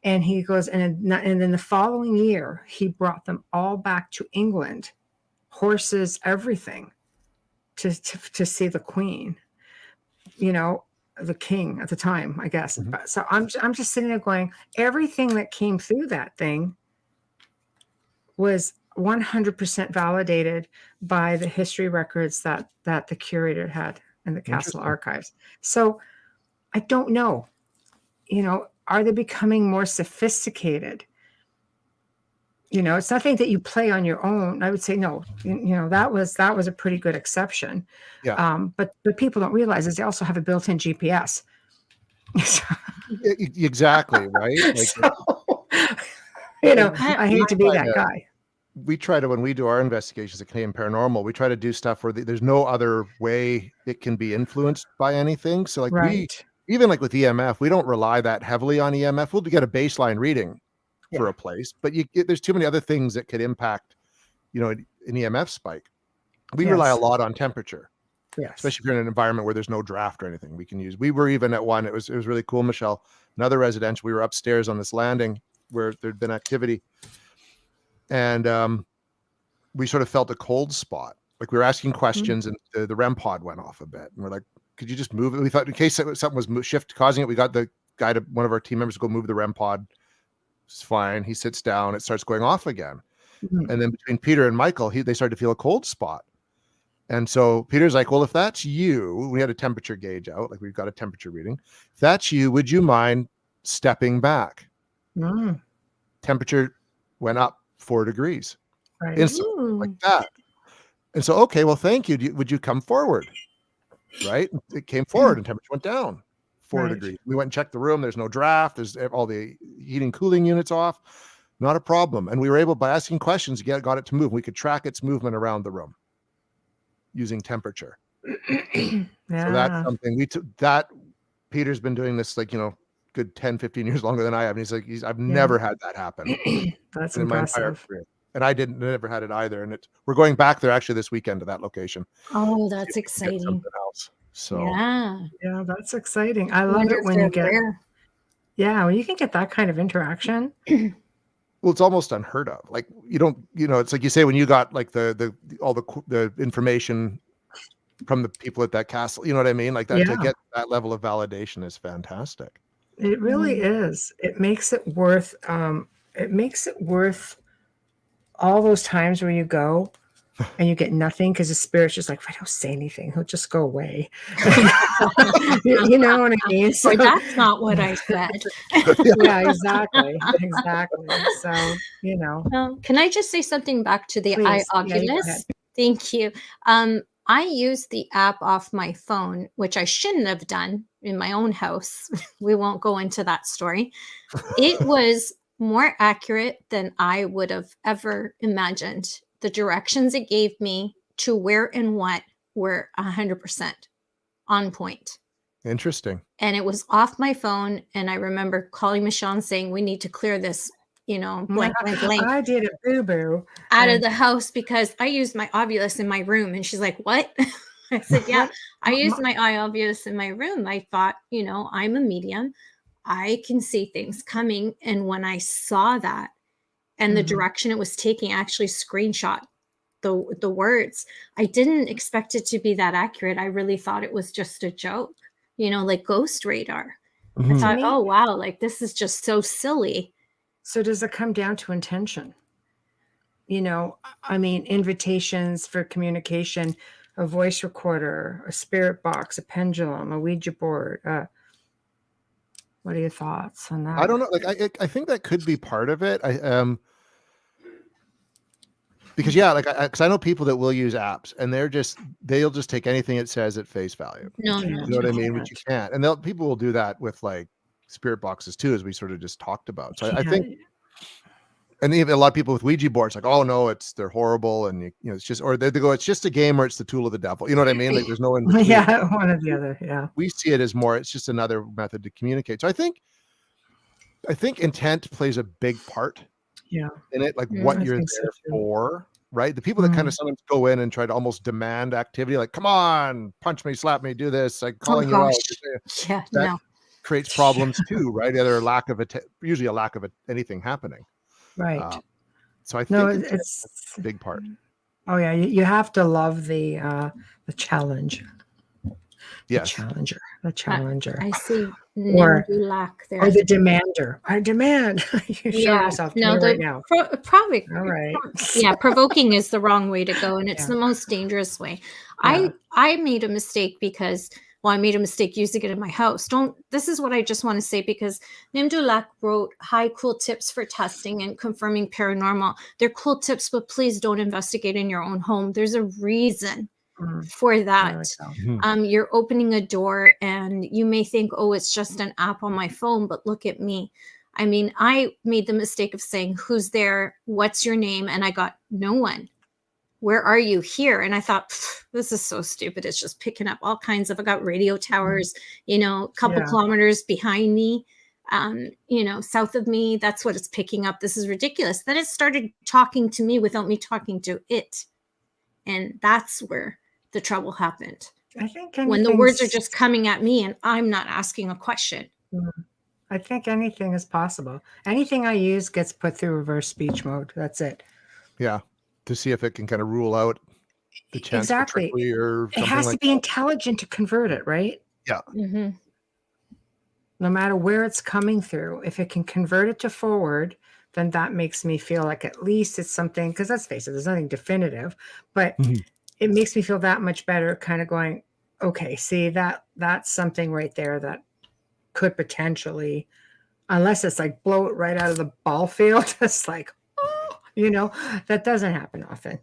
And he goes, and then the following year, he brought them all back to England, horses, everything, to see the Queen, the king at the time, I guess. So I'm just sitting there going, everything that came through that thing was 100% validated by the history records that the curator had in the castle archives. So I don't know. Are they becoming more sophisticated? It's nothing that you play on your own. I would say no. That was a pretty good exception. Yeah. But people don't realize is they also have a built-in GPS. Exactly, right? Like, So, I hate to be that guy. We try to, when we do our investigations at Canadian Paranormal, we try to do stuff where there's no other way it can be influenced by anything. So like even like with EMF, we don't rely that heavily on EMF. We'll get a baseline reading for a place, but there's too many other things that could impact, an EMF spike. We rely a lot on temperature, especially if you're in an environment where there's no draft or anything we can use. We were even at one, it was really cool, Michelle, another residential. We were upstairs on this landing where there'd been activity, and we sort of felt a cold spot. Like we were asking questions, and the REM pod went off a bit, and we're like, could you just move it? We thought in case something was causing it, we got the guy to one of our team members to go move the REM pod. It's fine. He sits down, it starts going off again. And then between Peter and Michael, they started to feel a cold spot. And so Peter's like, well, if that's you, we had a temperature gauge out, like we've got a temperature reading. If that's you, would you mind stepping back? Temperature went up 4 degrees. Instantly, like that. And so, okay, well, thank you. Would you come forward? Right? It came forward and temperature went down 4 degrees. We went and checked the room. There's no draft. There's all the heating, cooling units off. Not a problem. And we were able, by asking questions, got it to move. We could track its movement around the room using temperature. So that's something that Peter's been doing this, like, good 10, 15 years longer than I have. And he's like, I've never had that happen. That's in my entire impressive. career. And I never had it either. And we're going back there actually this weekend to that location. Oh, that's exciting. Something else. So yeah, that's exciting. I love it when you get when you can get that kind of interaction. Well, it's almost unheard of. Like you don't, it's like you say when you got like all the information from the people at that castle. You know what I mean? Like that to get that level of validation is fantastic. It really is. It makes it worth. All those times where you go and you get nothing because the spirit's just like, if I don't say anything, he'll just go away. You know what I mean? So that's not what I said. Yeah, exactly. So, can I just say something back to the eye Oculus? Thank you. I use the app off my phone, which I shouldn't have done in my own house. We won't go into that story. It was more accurate than I would have ever imagined. The directions it gave me to where and what were 100% on point. Interesting. And it was off my phone. And I remember calling Michelle and saying, we need to clear this, blank. I did a boo-boo out of the house because I used my Ovilus in my room. And she's like, what? I said, yeah, I used my eye Ovilus in my room. I thought, I'm a medium. I can see things coming. And when I saw that and the direction it was taking, I actually screenshot the words. I didn't expect it to be that accurate. I really thought it was just a joke, like Ghost Radar. I thought, oh, wow, like this is just so silly. So does it come down to intention? Invitations for communication, a voice recorder, a spirit box, a pendulum, a Ouija board, what are your thoughts on that? I don't know. Like, I think that could be part of it. Because because I know people that will use apps and they'll just take anything it says at face value. No, you know what I mean? Which you can't. And people will do that with like spirit boxes too, as we sort of just talked about. So I think, and even a lot of people with Ouija boards, like, oh no, they're horrible, and it's just, or they go, it's just a game, or it's the tool of the devil. You know what I mean? Like, there's no in between. Yeah, one or the other. Yeah, we see it as more. It's just another method to communicate. So I think intent plays a big part. Yeah, in it, like what you're there for, right? The people that kind of sometimes go in and try to almost demand activity, like, come on, punch me, slap me, do this, like calling you out. Yeah, that creates problems too, right? Either usually a lack of anything happening. Right. So I think it's a big part. Oh yeah, you have to love the challenge. Yes. The challenger. I see or lack there. Or the demander. I demand. You show yourself right now. Probably. All right. Yeah, provoking is the wrong way to go, and it's the most dangerous way. Yeah. I made a mistake because well, I made a mistake using it in my house. This is what I just want to say, because Nim Dulac wrote High Cool Tips for Testing and Confirming Paranormal. They're cool tips, but please don't investigate in your own home. There's a reason for that. You're opening a door and you may think, oh, it's just an app on my phone, but look at me. I mean, I made the mistake of saying, who's there? What's your name? And I got no one. Where are you? Here? And I thought, this is so stupid. It's just picking up all kinds of, I got radio towers, you know, a couple kilometers behind me, you know, south of me. That's what it's picking up. This is ridiculous. Then it started talking to me without me talking to it. And that's where the trouble happened. I think when the words are just coming at me and I'm not asking a question. I think anything is possible. Anything I use gets put through reverse speech mode. That's it. Yeah. To see if it can kind of rule out the chance for trickery or something. It has to be intelligent to convert it, right? Yeah. No matter where it's coming through, if it can convert it to forward, then that makes me feel like at least it's something, because let's face it, there's nothing definitive, but it makes me feel that much better kind of going, okay, see, that's something right there that could potentially, unless it's like blow it right out of the ball field, it's like, you know, that doesn't happen often.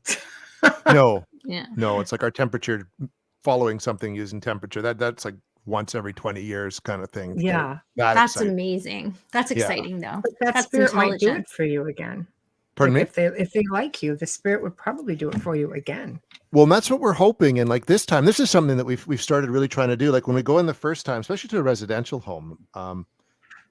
No. Yeah. No, it's like our temperature following something using temperature. That's like once every 20 years kind of thing. Yeah. That's amazing. That's exciting though. But that spirit might do it for you again. Pardon me? If they like you, the spirit would probably do it for you again. Well, and that's what we're hoping. And like this time, this is something that we've started really trying to do. Like when we go in the first time, especially to a residential home,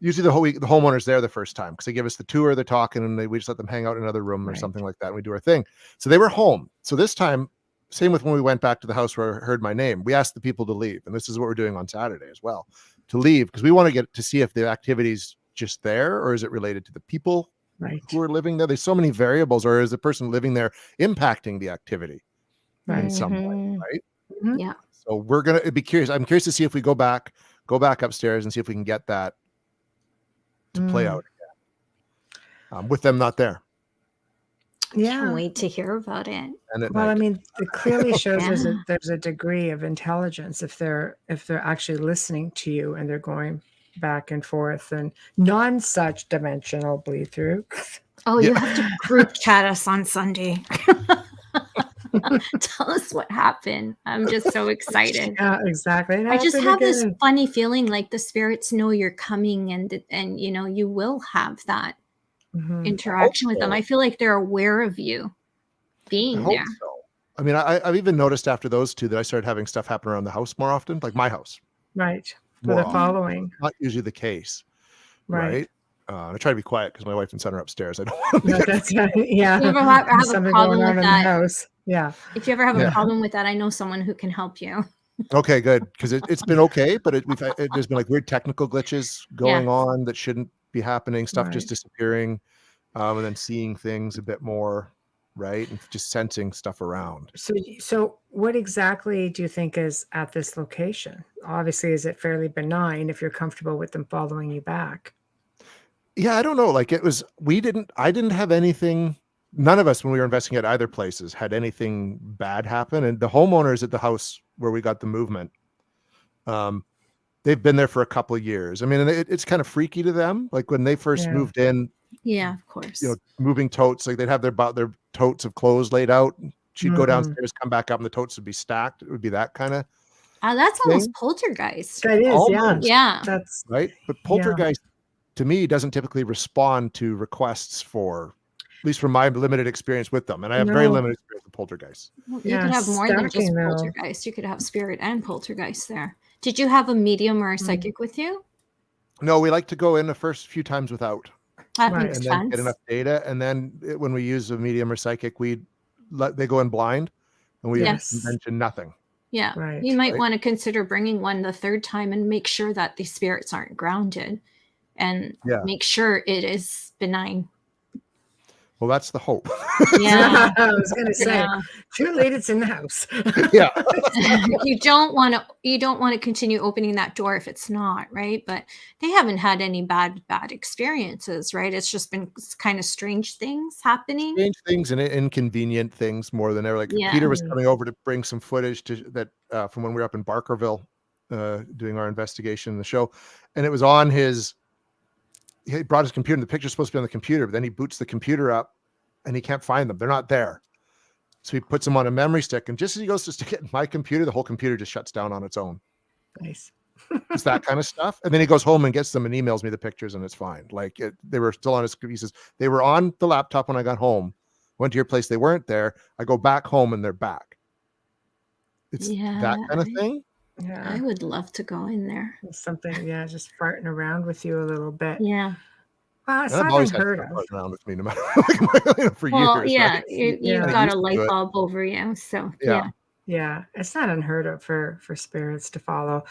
usually the homeowner's there the first time because they give us the tour, they're talking, and we just let them hang out in another room or something like that, and we do our thing. So they were home. So this time, same with when we went back to the house where I heard my name, we asked the people to leave. And this is what we're doing on Saturday as well, to leave, because we want to get to see if the activity's just there or is it related to the people who are living there. There's so many variables, or is the person living there impacting the activity in some way, right? Yeah. So we're going to be curious. I'm curious to see if we go back upstairs and see if we can get that to play out again, with them not there. Can't wait to hear about it. And I mean, it clearly shows there's a degree of intelligence if they're actually listening to you and they're going back and forth and non-such dimensional bleed through. Oh, you have to group chat us on Sunday. Tell us what happened. I'm just so excited. Yeah, exactly. I just have this funny feeling like the spirits know you're coming, and you know, you will have that interaction with them. I feel like they're aware of you being there. So. I mean, I've even noticed after those two that I started having stuff happen around the house more often, like my house. Right. For the following. Not usually the case. Right. I try to be quiet because my wife and son are upstairs. I don't want to that's right. Yeah. If you ever have a problem with that, house. Yeah. If you ever have a problem with that, I know someone who can help you. Okay, good. Because it's been okay, but there's been like weird technical glitches going on that shouldn't be happening, stuff just disappearing, and then seeing things a bit more, right? And just sensing stuff around. So what exactly do you think is at this location? Obviously, is it fairly benign if you're comfortable with them following you back? Yeah, I don't know. Like I didn't have anything. None of us, when we were investigating at either places, had anything bad happen. And the homeowners at the house where we got the movement, they've been there for a couple of years. I mean, it's kind of freaky to them. Like when they first moved in. Yeah, of course. You know, moving totes, like they'd have their totes of clothes laid out. She'd go downstairs, come back up, and the totes would be stacked. It would be that kind of. That's almost poltergeist. That is, almost. Yeah. That's right. But poltergeist, to me, doesn't typically respond to requests for, at least from my limited experience with them. And I have very limited experience with poltergeists. Well, you could have more than just poltergeist. You could have spirit and poltergeist there. Did you have a medium or a psychic with you? No, we like to go in the first few times without. That makes and sense. Then get enough data. And then when we use a medium or psychic, they go in blind and we mention nothing. Yeah. Right. You might want to consider bringing one the third time and make sure that the spirits aren't grounded and make sure it is benign. Well, that's the hope. Yeah. I was going to say, too late, it's in the house. Yeah. You don't want to continue opening that door if it's not, right? But they haven't had any bad experiences, right? It's just been kind of strange things happening. Strange things and inconvenient things more than ever. Like Peter was coming over to bring some footage from when we were up in Barkerville doing our investigation in the show, and it was on his. He brought his computer, and the picture's supposed to be on the computer, but then he boots the computer up, and he can't find them. They're not there. So he puts them on a memory stick, and just as he goes to stick it in my computer, the whole computer just shuts down on its own. Nice. It's that kind of stuff. And then he goes home and gets them and emails me the pictures, and it's fine. Like they were still on his. He says they were on the laptop when I got home. Went to your place, they weren't there. I go back home and they're back. It's that kind of thing. Yeah, I would love to go in there. Something, just farting around with you a little bit. Yeah. Well, it's I've not always unheard had of. farting around with me, no matter for years. Yeah, right? you've got a light bulb over you, so Yeah, it's not unheard of for spirits to follow.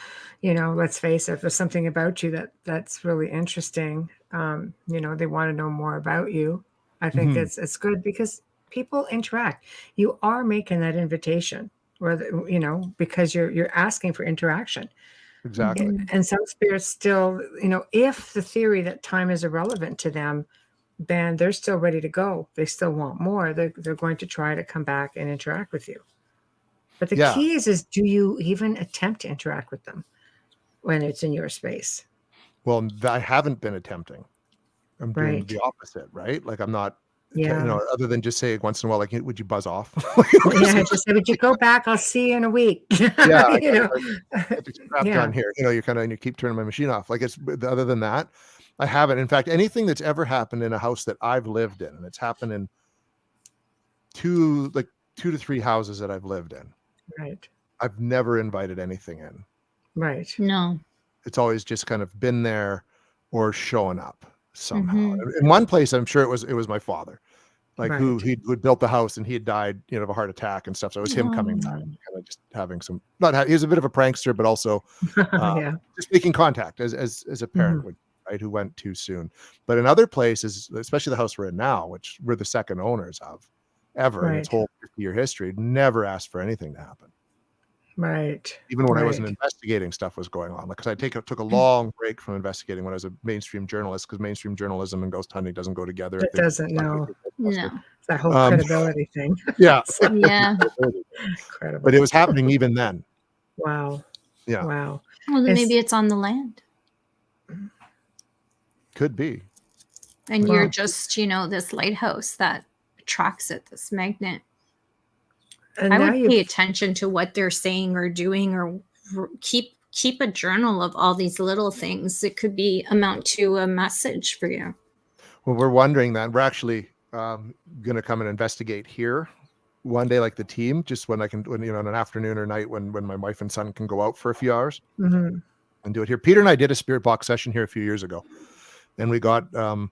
Let's face it, if there's something about you that's really interesting, they want to know more about you. I think it's good because people interact. You are making that invitation, whether because you're asking for interaction. Exactly. And some spirits still, if the theory that time is irrelevant to them, then they're still ready to go. They still want more. They're going to try to come back and interact with you. But the key is do you even attempt to interact with them when it's in your space? Well, I haven't been attempting. I'm doing the opposite, right? Like I'm not, other than just say once in a while, like, would you buzz off? Just say, would you go back? I'll see you in a week. Get the crap done here. You keep turning my machine off. Like other than that, I haven't. In fact, anything that's ever happened in a house that I've lived in, and it's happened in 2 to 3 houses that I've lived in. Right. I've never invited anything in. Right. No. It's always just kind of been there or showing up somehow. In one place, I'm sure it was my father, who had built the house, and he had died, of a heart attack and stuff. So it was him coming back, kind of just having some. He was a bit of a prankster, but also just making contact as a parent would, right? Who went too soon. But in other places, especially the house we're in now, which we're the second owners of, ever in its whole 50-year history, never asked for anything to happen. Right. Even when I wasn't investigating, stuff was going on. Because I took a long break from investigating when I was a mainstream journalist, because mainstream journalism and ghost hunting doesn't go together. It doesn't, no. No. It's that whole credibility thing. Yeah. Incredible. But it was happening even then. Wow. Yeah. Wow. Well, then maybe it's on the land. Could be. And you're just, this lighthouse that attracts it, this magnet. And I would pay attention to what they're saying or doing, or keep a journal of all these little things. It could amount to a message for you. Well, we're wondering that. We're actually going to come and investigate here one day, like the team, just when on an afternoon or night when my wife and son can go out for a few hours and do it here. Peter and I did a spirit box session here a few years ago, and we got the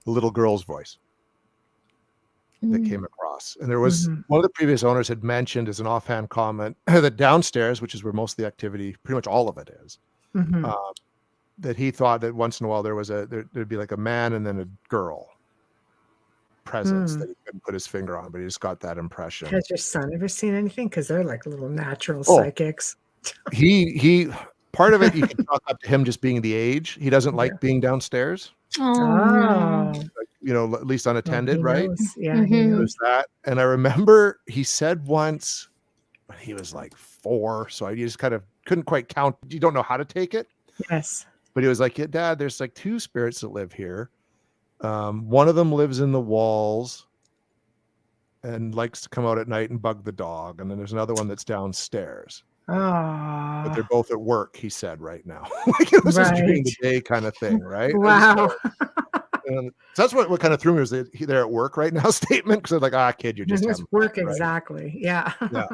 little girl's voice that came across. And there was one of the previous owners had mentioned as an offhand comment that downstairs, which is where most of the activity, pretty much all of it is, that he thought that once in a while there'd be like a man and then a girl presence that he couldn't put his finger on, but he just got that impression. Has your son ever seen anything? Because they're like little natural psychics. He part of it, you can talk up to him just being the age. He doesn't like being downstairs. At least unattended, right? Yeah, he knows that. And I remember he said once when he was like 4, so I just kind of couldn't quite count. You don't know how to take it. Yes. But he was like, yeah, Dad, there's like 2 spirits that live here. One of them lives in the walls and likes to come out at night and bug the dog. And then there's another one that's downstairs. But they're both at work, he said, right now. This is during the day kind of thing, right? Wow. So that's what kind of threw me, was that they're at work right now statement, because they're like, kid, you're just work, right? Exactly. Yeah. Yeah.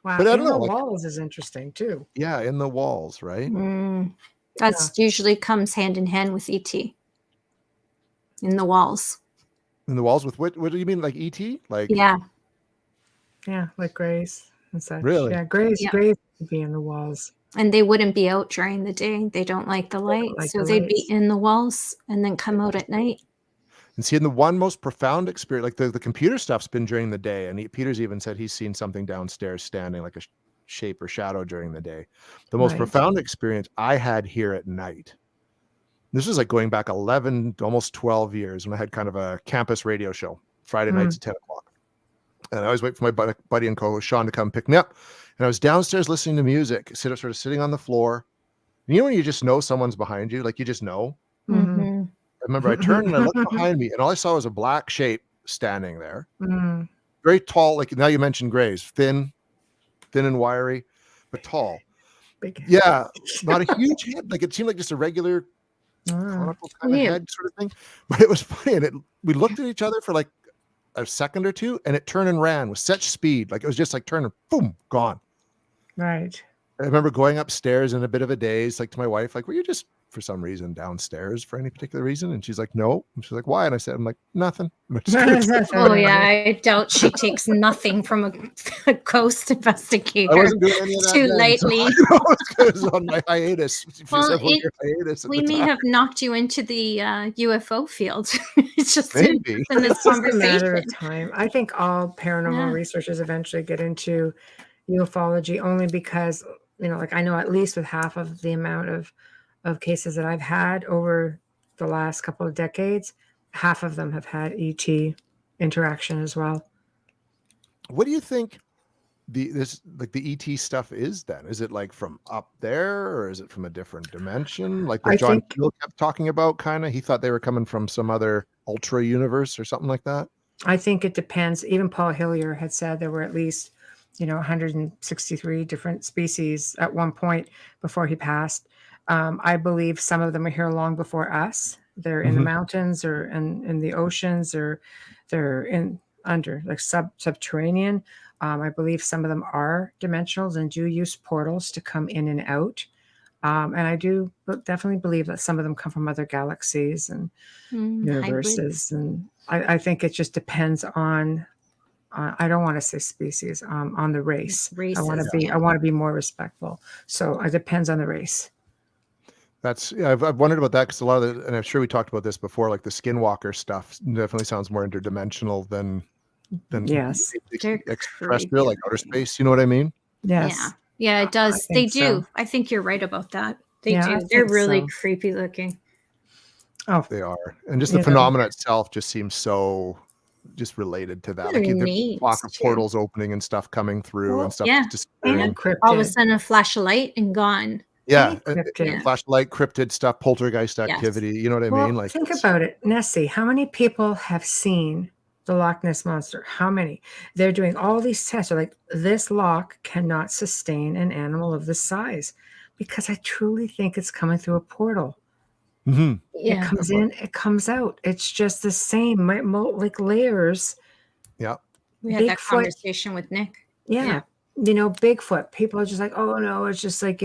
Wow. But I don't know, the walls is interesting too. Yeah, in the walls, right? That's usually comes hand in hand with ET. In the walls. In the walls with what do you mean, like ET? Like yeah, like Grace and such. Really? Yeah, Grace would be in the walls. And they wouldn't be out during the day. They don't like the light. So they'd be in the walls and then come out at night. And see, in the one most profound experience, like the computer stuff's been during the day. And Peter's even said he's seen something downstairs standing like a shape or shadow during the day. The most profound experience I had here at night. This was like going back 11, almost 12 years, when I had kind of a campus radio show Friday nights at 10 o'clock. And I always wait for my buddy and co-host Sean to come pick me up. And I was downstairs listening to music, sort of sitting on the floor. And you know when you just know someone's behind you, like you just know. Mhm. I remember I turned and I looked behind me, and all I saw was a black shape standing there. Mm. Very tall, like now you mentioned grays, thin and wiry, but tall. Big. Yeah, not a huge head. Like it seemed like just a regular conical kind of head sort of thing. But it was funny, and we looked at each other for like a second or two, and it turned and ran with such speed, like it was just like turning, boom, gone. Right. I remember going upstairs in a bit of a daze, like to my wife, like, were you just for some reason downstairs for any particular reason? And she's like, no. And she's like, why? And I said, I'm like, nothing. Oh yeah, I doubt she takes nothing from a ghost investigator I wasn't doing any of that too then, lightly. So I was on my hiatus. Well, We may have knocked you into the UFO field. It's just maybe in this It's just a matter conversation. of time. I think all paranormal researchers eventually get into ufology only because, like I know at least with half of the amount of cases that I've had over the last couple of decades, half of them have had ET interaction as well. What do you think the ET stuff is then? Is it like from up there, or is it from a different dimension? Like what John Keel kept talking about, kind of. He thought they were coming from some other ultra universe or something like that. I think it depends. Even Paul Hillier had said there were at least 163 different species at one point before he passed. I believe some of them are here long before us. They're in the mountains or in the oceans, or they're under like subterranean. I believe some of them are dimensionals and do use portals to come in and out. And I do definitely believe that some of them come from other galaxies and universes. Hybrids. And I think it just depends on, I don't want to say species, on the race. I want to be more respectful. So it depends on the race. I've wondered about that because a lot of and I'm sure we talked about this before, like the skinwalker stuff definitely sounds more interdimensional than yes, extraterrestrial, like outer space. You know what I mean? Yes. Yeah, it does. They do. So. I think you're right about that. They do. They're really creepy looking. Oh, they are. And just the phenomena itself just seems so just related to that. Like the talk of portals opening and stuff coming through and stuff. Just all of a sudden a flash of light and gone. Yeah, flashlight, cryptid stuff, poltergeist activity. You know what I mean? Like, think about it, Nessie. How many people have seen the Loch Ness monster? How many? They're doing all these tests. They're like, this loch cannot sustain an animal of this size, because I truly think it's coming through a portal. It comes in, it comes out. It's just the same, like layers. Yeah, we had that conversation with Nick. Yeah. Bigfoot. People are just like, oh no, it's just like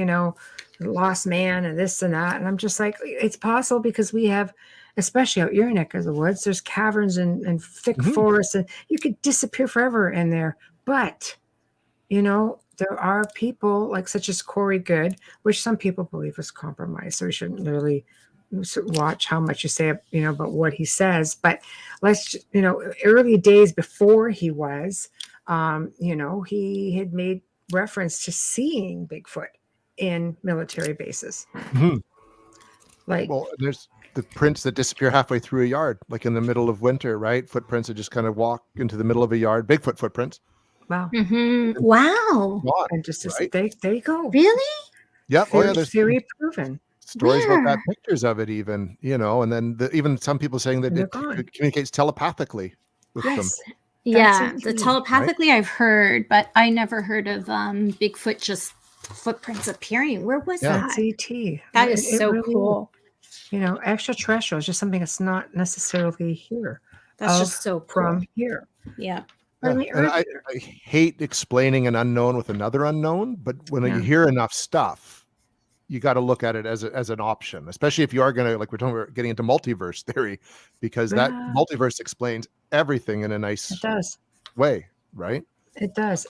lost man and this and that. And I'm just like, it's possible because we have, especially out your neck of the woods, there's caverns and thick forests, and you could disappear forever in there. But there are people like such as Corey Good, which some people believe is compromised, so we shouldn't really watch how much you say about what he says. But let's early days before he was he had made reference to seeing Bigfoot in military bases. There's the prints that disappear halfway through a yard, like in the middle of winter, right? Footprints that just kind of walk into the middle of a yard. Bigfoot footprints. Wow. Wow. And just there you go. Really? Yep. There's theory proven. Stories about that, pictures of it, even, and then even some people saying that it communicates telepathically with them. Yeah, the telepathically I've heard, but I never heard of Bigfoot just footprints appearing. Where was that? That's ET. That is so really, cool. Extraterrestrial is just something that's not necessarily here. That's just so cool. From here. Yeah. I hate explaining an unknown with another unknown, but when you hear enough stuff, you got to look at it as an option, especially if you are going to, like we're talking about getting into multiverse theory, because that multiverse explains everything in a nice way, right? It does.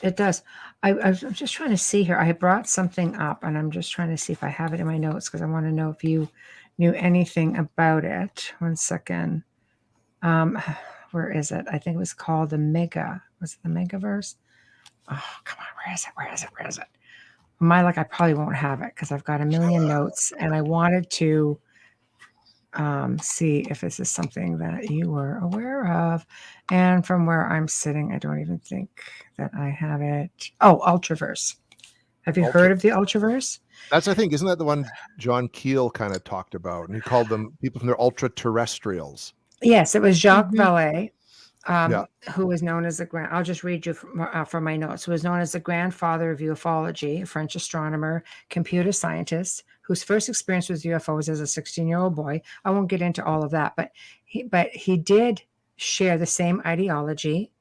I'm just trying to see here. I brought something up, and I'm just trying to see if I have it in my notes, because I want to know if you knew anything about it. 1 second. Where is it? I think it was called the Mega. Was it the Megaverse? Oh, come on. Where is it? My luck, I probably won't have it because I've got a million notes, and I wanted to see if this is something that you were aware of. And from where I'm sitting, I don't even think that I have it. Oh, Ultraverse. Have you heard of the Ultraverse? That's, I think, isn't that the one John Keel kind of talked about? And he called them people from their ultra terrestrials. Yes, it was Jacques Vallée, Yeah. who was known as the I'll just read you from my notes. Who was known as the grandfather of ufology, a French astronomer, computer scientist, whose first experience with UFOs as a 16-year-old boy. I won't get into all of that, but he did share the same ideology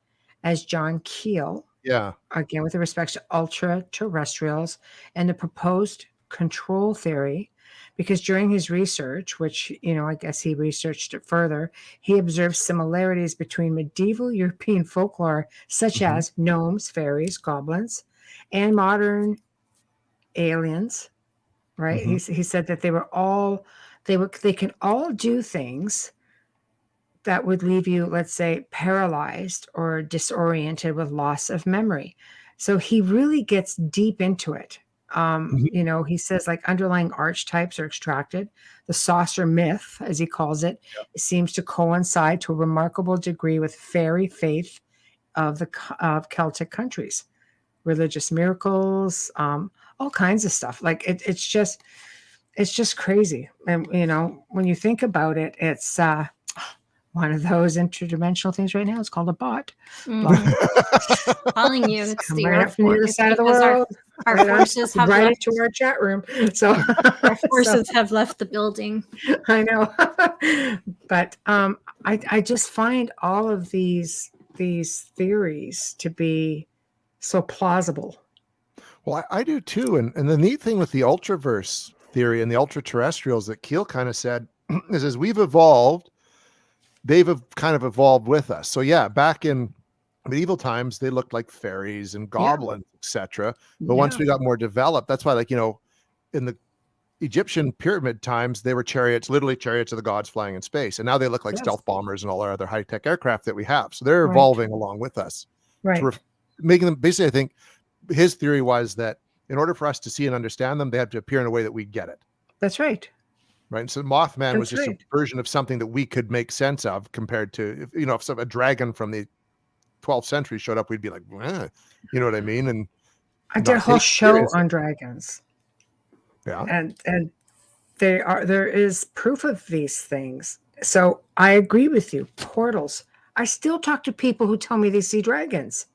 as John Keel. Yeah. Again, with respect to ultra terrestrials and the proposed control theory, because during his research, which, I guess he researched it further, he observed similarities between medieval European folklore, such as gnomes, fairies, goblins, and modern aliens, right? He said that they can all do things that would leave you, let's say, paralyzed or disoriented with loss of memory. So he really gets deep into it. He says like underlying archetypes are extracted. The saucer myth, as he calls it, seems to coincide to a remarkable degree with fairy faith of Celtic countries, religious miracles, all kinds of stuff. Like it's just crazy. And when you think about it, it's one of those interdimensional things right now. It's called a bot. Calling you. It's the right up from the other side of the world. Our forces have right left. into our chat room. So our forces have left the building. I know. But I just find all of these theories to be so plausible. Well, I do too. And the neat thing with the Ultraverse theory and the ultra terrestrials that Keel kind of said is as we've evolved, they've kind of evolved with us. So yeah, back in medieval times, they looked like fairies and goblins, etc. But once we got more developed, that's why, like, in the Egyptian pyramid times, they were chariots, literally chariots of the gods flying in space. And now they look like stealth bombers and all our other high-tech aircraft that we have. So they're evolving along with us. Right. Making them, basically, I think his theory was that in order for us to see and understand them, they have to appear in a way that we get it. That's right. Right. And so Mothman was just a version of something that we could make sense of compared to, if a dragon from the 12th century showed up, we'd be like, you know what I mean? And I did a whole show on dragons. Yeah. And there is proof of these things. So I agree with you. Portals. I still talk to people who tell me they see dragons.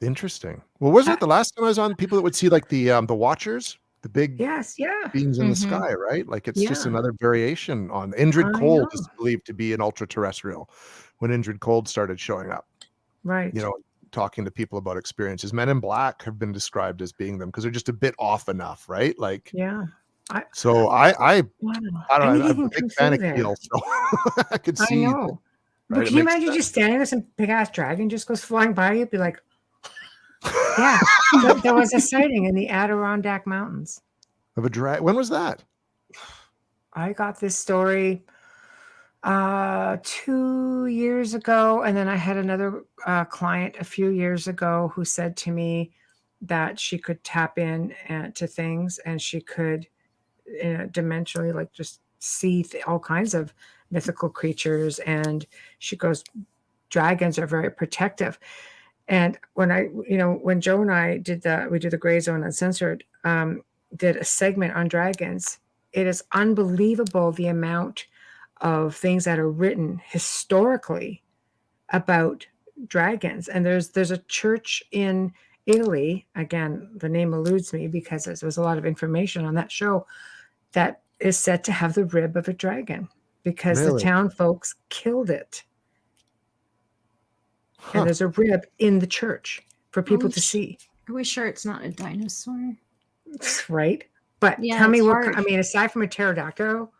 Interesting. Well, wasn't it the last time I was on, people that would see like the Watchers? The big beings in the sky, right? Like it's just another variation on Indrid Cold is believed to be an ultra terrestrial when Indrid Cold started showing up. Right. Talking to people about experiences. Men in Black have been described as being them because they're just a bit off enough, right? Like I don't know. I'm a big fan of Keel, so I could see. I know. Right? But can you imagine just standing there, some big ass dragon just goes flying by you, be like, yeah, there was a sighting in the Adirondack Mountains of a dragon. When was that? I got this story 2 years ago, and then I had another client a few years ago who said to me that she could tap in to things, and she could dimensionally, like, just see all kinds of mythical creatures. And she goes, dragons are very protective. And when Joe and I we do the Gray Zone Uncensored, did a segment on dragons. It is unbelievable the amount of things that are written historically about dragons. And there's a church in Italy, again, the name eludes me because there was a lot of information on that show, that is said to have the rib of a dragon because the town folks killed it. And there's a rib in the church for people to see. Are we sure it's not a dinosaur? Right. But tell me aside from a pterodactyl,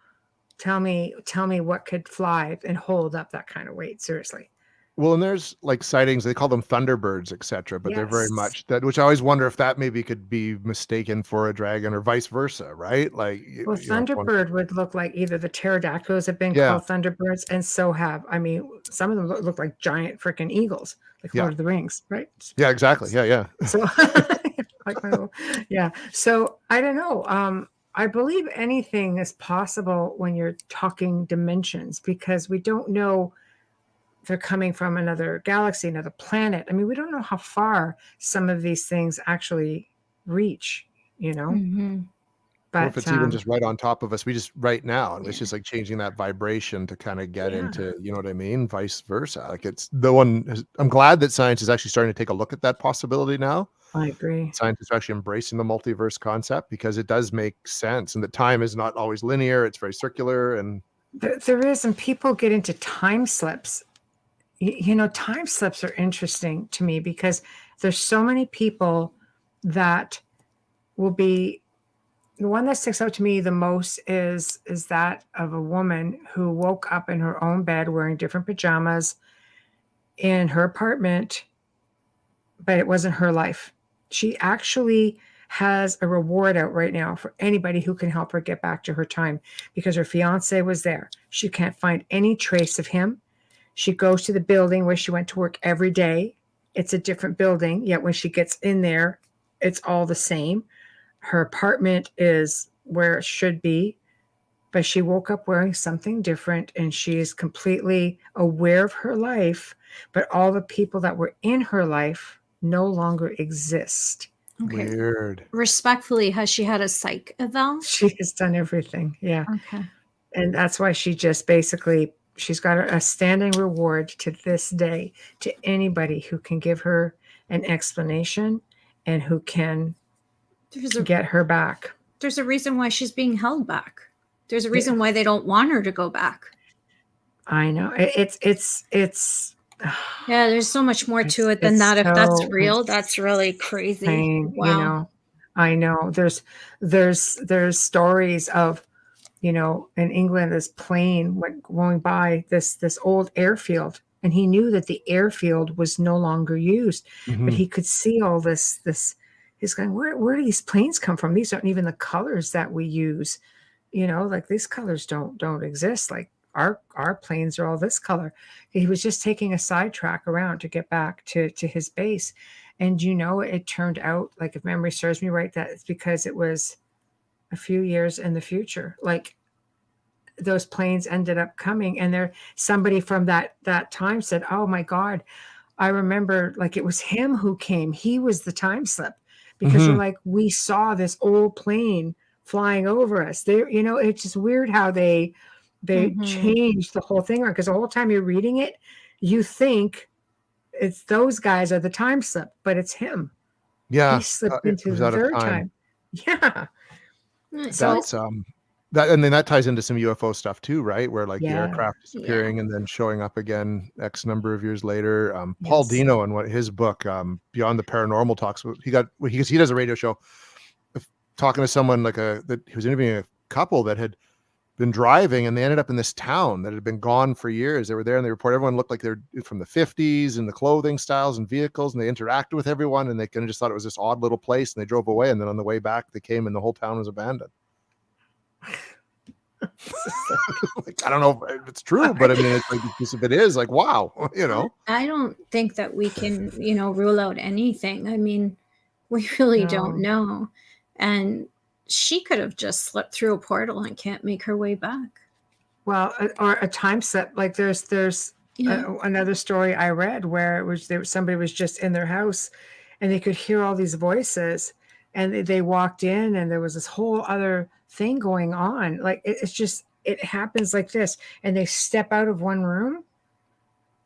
tell me what could fly and hold up that kind of weight. Seriously. Well, and there's like sightings, they call them thunderbirds, etc. But they're very much that, which I always wonder if that maybe could be mistaken for a dragon or vice versa, right? Like, well, thunderbird would look like either the pterodactyls have been called thunderbirds, and so have, some of them look like giant freaking eagles, like Lord of the Rings, right? Yeah, exactly. Yeah. So, so I don't know. I believe anything is possible when you're talking dimensions, because we don't know if they're coming from another galaxy, another planet. I mean, we don't know how far some of these things actually reach, you know. Mhm. Or if But it's even just right on top of us, we just right now, and it's Yeah. just like changing that vibration to kind of get Yeah. into, you know what I mean? Vice versa. Like it's the one, I'm glad that science is actually starting to take a look at that possibility now. I agree. Scientists are actually embracing the multiverse concept because it does make sense, and that time is not always linear. It's very circular. And There is, and people get into time slips. You know, time slips are interesting to me because there's so many people that will be. The one that sticks out to me the most is that of a woman who woke up in her own bed wearing different pajamas in her apartment, but it wasn't her life. She actually has a reward out right now for anybody who can help her get back to her time, because her fiance was there. She can't find any trace of him. She goes to the building where she went to work every day. It's a different building, yet when she gets in there, it's all the same. Her apartment is where it should be, but she woke up wearing something different, and she is completely aware of her life, but all the people that were in her life no longer exist. Okay. weird. Respectfully, has she had a psych eval? She has done everything. Yeah. Okay. And that's why she just basically, she's got a standing reward to this day to anybody who can give her an explanation and who can get her back. There's a reason why she's being held back. There's a reason why they don't want her to go back. I know. It's Yeah, there's so much more to it than that. If that's so real, that's really crazy. insane, Wow. you know. I know. There's stories of, you know, in England, this plane went going by this old airfield, and he knew that the airfield was no longer used, but he could see all this. He's going, where do these planes come from? These aren't even the colors that we use. You know, like these colors don't exist. Like our planes are all this color. He was just taking a sidetrack around to get back to his base. And, you know, it turned out, like, if memory serves me right, that it's because it was a few years in the future. Like, those planes ended up coming, and there somebody from that time said, oh my God, I remember, like, it was him who came. He was the time slip, because they're like, we saw this old plane flying over us. They, you know, it's just weird how they changed the whole thing around, because the whole time you're reading it, you think it's those guys are the time slip, but it's him. Yeah, He slipped it into was the out of third time. time. Yeah. So That's that, and then that ties into some UFO stuff too, right? Where like the Yeah. aircraft disappearing and then showing up again X number of years later. Paul Yes. Dino, and what his book, Beyond the Paranormal, talks. He does a radio show talking to someone that he was interviewing a couple that had been driving, and they ended up in this town that had been gone for years. They were there, and they report everyone looked like they're from the 50s, and the clothing styles and vehicles, and they interacted with everyone, and they kind of just thought it was this odd little place, and they drove away. And then on the way back, they came, and the whole town was abandoned. Like, I don't know if it's true, but I mean, it's like, because if it is, like, wow, you know. I don't think that we can, rule out anything. I mean, we really don't know. And she could have just slipped through a portal and can't make her way back. Well, or a time slip. Like there's another story I read where it was somebody was just in their house, and they could hear all these voices, and they walked in, and there was this whole other thing going on. Like it happens like this, and they step out of one room,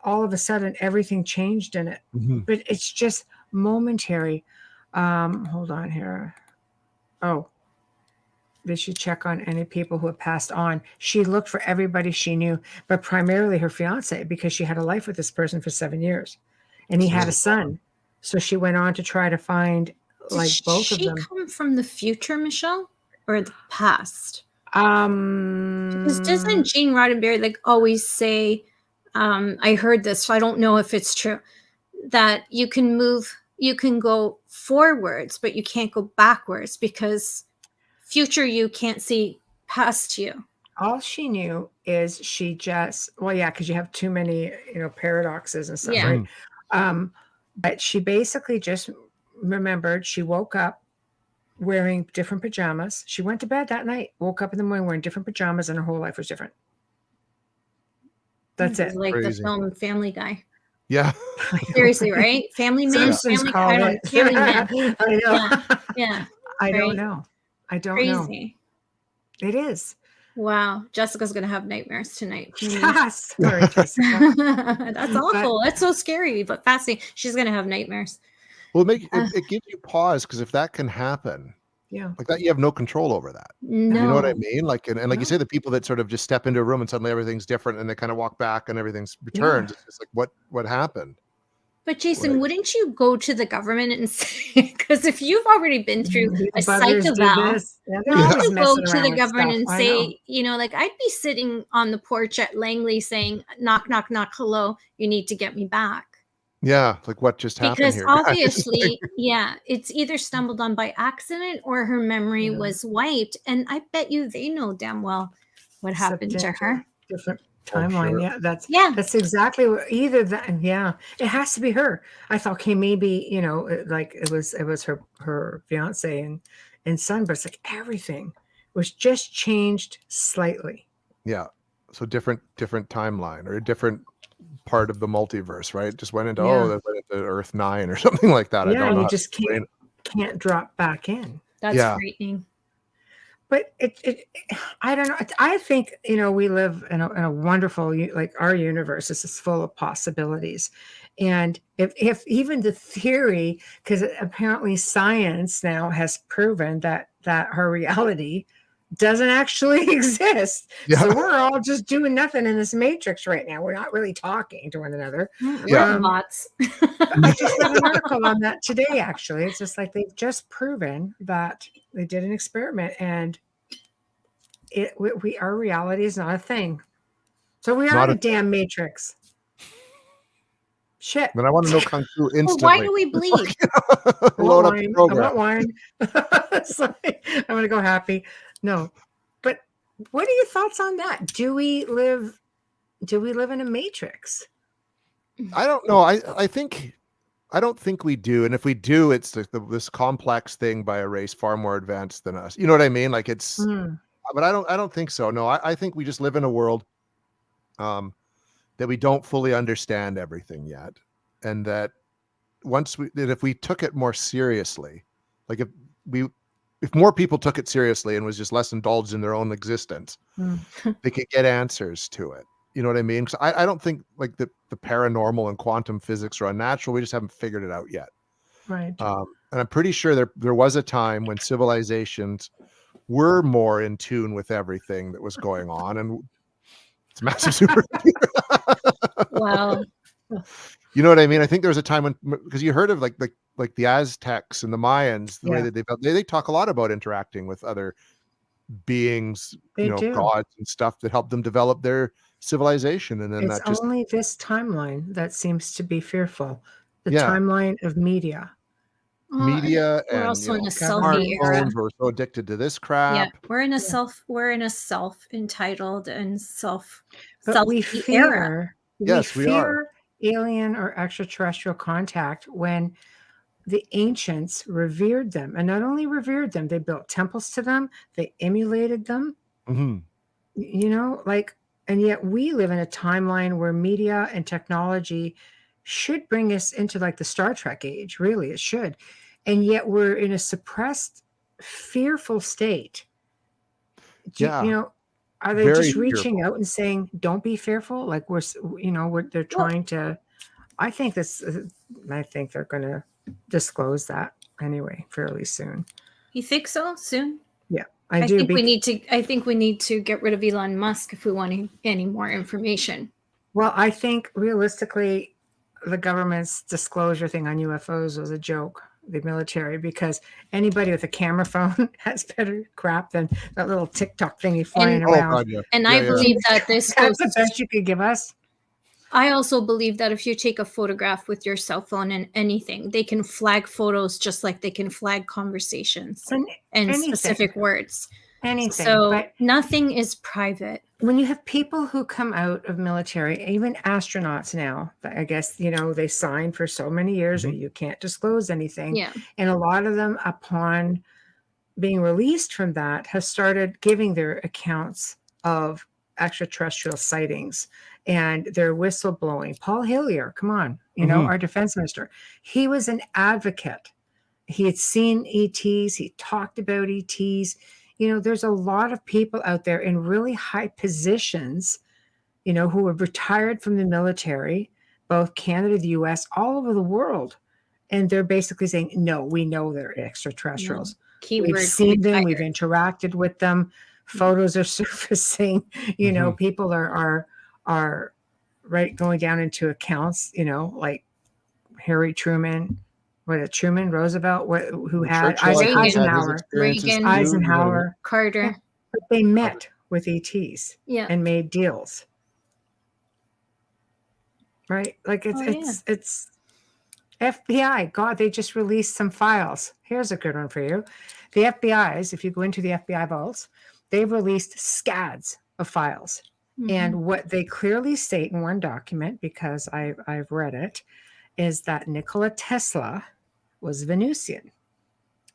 all of a sudden everything changed in it. But it's just momentary. Hold on here. Oh, they should check on any people who have passed on. She looked for everybody she knew, but primarily her fiance, because she had a life with this person for 7 years, and he had a son. So she went on to try to find both of them. Did she come from the future, Michelle, or the past? Because doesn't Gene Roddenberry always say, I heard this, so I don't know if it's true, that you can go forwards, but you can't go backwards, because future you can't see past you. All she knew is she just, because you have too many, paradoxes and stuff, right? But she basically just remembered she woke up wearing different pajamas. She went to bed that night, woke up in the morning wearing different pajamas, and her whole life was different. That's This is it. like Crazy. the film Family Guy. Yeah. Seriously, right? Family Man, Simpsons Family called Guy, it. Family Man. I know. Yeah, yeah. I don't Right? know. I don't know. Crazy. It is. Wow. Jessica's gonna have nightmares tonight. Yes. Sorry, Jessica. That's awful. That's so scary, but fascinating. She's gonna have nightmares. Well, it gives you pause, because if that can happen, Yeah. like that, you have no control over that. No. You know what I mean? Like, and like No. you say, the people that sort of just step into a room and suddenly everything's different, and they kind of walk back and everything's returned. It's just like, what happened? But Jason, Right. wouldn't you go to the government and say, because if you've already been through a psych eval, Yeah, not to messing go to around the with government stuff. and I know. say, you know, like I'd be sitting on the porch at Langley saying, knock, knock, knock, hello, you need to get me back. Yeah, like what just happened Because here? guys? obviously, yeah, it's either stumbled on by accident or her memory Yeah. was wiped. And I bet you they know damn well what happened to her. Different Oh, timeline. sure. Yeah, Yeah. that's exactly what, either that. Yeah, it has to be her. I thought, okay, maybe, you know, like it was her fiance and son, but it's like everything was just changed slightly. Yeah. So different timeline, or a different part of the multiverse, right? Just went into Yeah. that went into Earth 9 or something like that. I Yeah, don't and know. you how to just explain it. can't drop back in. That's Yeah. frightening. But I don't know. I think, you know, we live in a wonderful, like our universe is full of possibilities. And if even the theory, because apparently science now has proven that our reality doesn't actually exist. Yeah. So we're all just doing nothing in this matrix right now. We're not really talking to one another. We're bots. I just read an article on that today, actually. It's just like they've just proven that they did an experiment and our reality is not a thing. So we are Not in a a- damn matrix. Shit. Then I want to know Kung Fu instantly. Well, why do we bleed? Load up the I program. want wine. It's like, I'm going to go happy. No. But what are your thoughts on that? Do we live in a matrix? I don't know. I don't think we do. And if we do, it's this complex thing by a race far more advanced than us. You know what I mean? Like it's, but I don't think so. No, I think we just live in a world that we don't fully understand everything yet. And that if we took it more seriously, like if more people took it seriously and was just less indulged in their own existence, they could get answers to it. You know what I mean? Because I don't think like the paranormal and quantum physics are unnatural. We just haven't figured it out yet. Right. And I'm pretty sure there was a time when civilizations were more in tune with everything that was going on, and it's massive super. Wow. You know what I mean? I think there was a time when, because you heard of like the Aztecs and the Mayans, the way that they talk a lot about interacting with other beings, They do. gods and stuff that helped them develop their civilization. And then It's that just only this timeline that seems to be fearful. The timeline of media. media we're and also in a selfie era. smartphones. We're so addicted to this crap. Yeah, we're in a self entitled and self we era. Yes, we are. Alien or extraterrestrial contact when the ancients revered them, and not only revered them, they built temples to them, they emulated them. Mm-hmm. You know, like, and yet we live in a timeline where media and technology should bring us into like the Star Trek age. Really, it should. And yet we're in a suppressed, fearful state. You know, are they Very just reaching fearful. out and saying, don't be fearful? Like they're trying to, I think they're going to disclose that anyway, fairly soon. You think so? Soon? Yeah, I think we need to get rid of Elon Musk if we want any more information. Well, I think realistically, the government's disclosure thing on UFOs was a joke, the military, because anybody with a camera phone has better crap than that little TikTok thingy flying around. God, yeah. And I believe that this That's the best you could give us. I also believe that if you take a photograph with your cell phone and anything, they can flag photos just like they can flag conversations and specific words. Anything. So but nothing is private. When you have people who come out of military, even astronauts now, I guess, they sign for so many years or you can't disclose anything. Yeah. And a lot of them, upon being released from that have started giving their accounts of extraterrestrial sightings, and their whistleblowing. Paul Hillier, come on, our defense minister, he was an advocate. He had seen ETs. He talked about ETs. There's a lot of people out there in really high positions, who have retired from the military, both Canada, the US, all over the world. And they're basically saying, no, we know they're extraterrestrials. We've seen them. We've interacted with them. Photos are surfacing. People are right going down into accounts, like Harry Truman, Truman, Roosevelt, who had Eisenhower, Carter. Yeah, but they met with ETs and made deals. Right? Like it's FBI. God, they just released some files. Here's a good one for you. The FBI's, if you go into the FBI vaults, they've released scads of files. And what they clearly state in one document, because I've read it, is that Nikola Tesla was Venusian.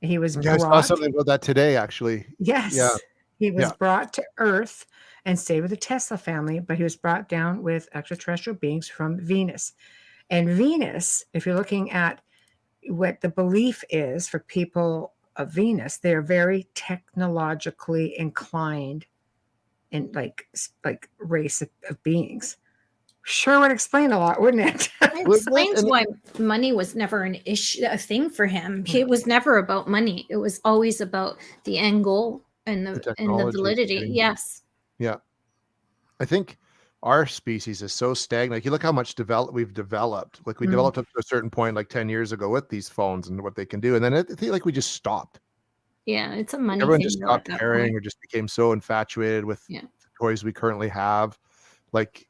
He was I saw something about that today, actually. Yes. Yeah. He was brought to Earth and stayed with the Tesla family, but he was brought down with extraterrestrial beings from Venus. And Venus, if you're looking at what the belief is for people of Venus, they're very technologically inclined in like race of beings. Sure would explain a lot, wouldn't it? It explains why money was never an issue, a thing for him. It was never about money. It was always about the end goal and the validity. Yes. Yeah. I think our species is so stagnant. Like, you look how much we've developed. Like, we developed up to a certain point, like 10 years ago, with these phones and what they can do. And then I think like we just stopped. Yeah, it's a money Everyone thing. Just stopped caring, or just became so infatuated with the toys we currently have. Like,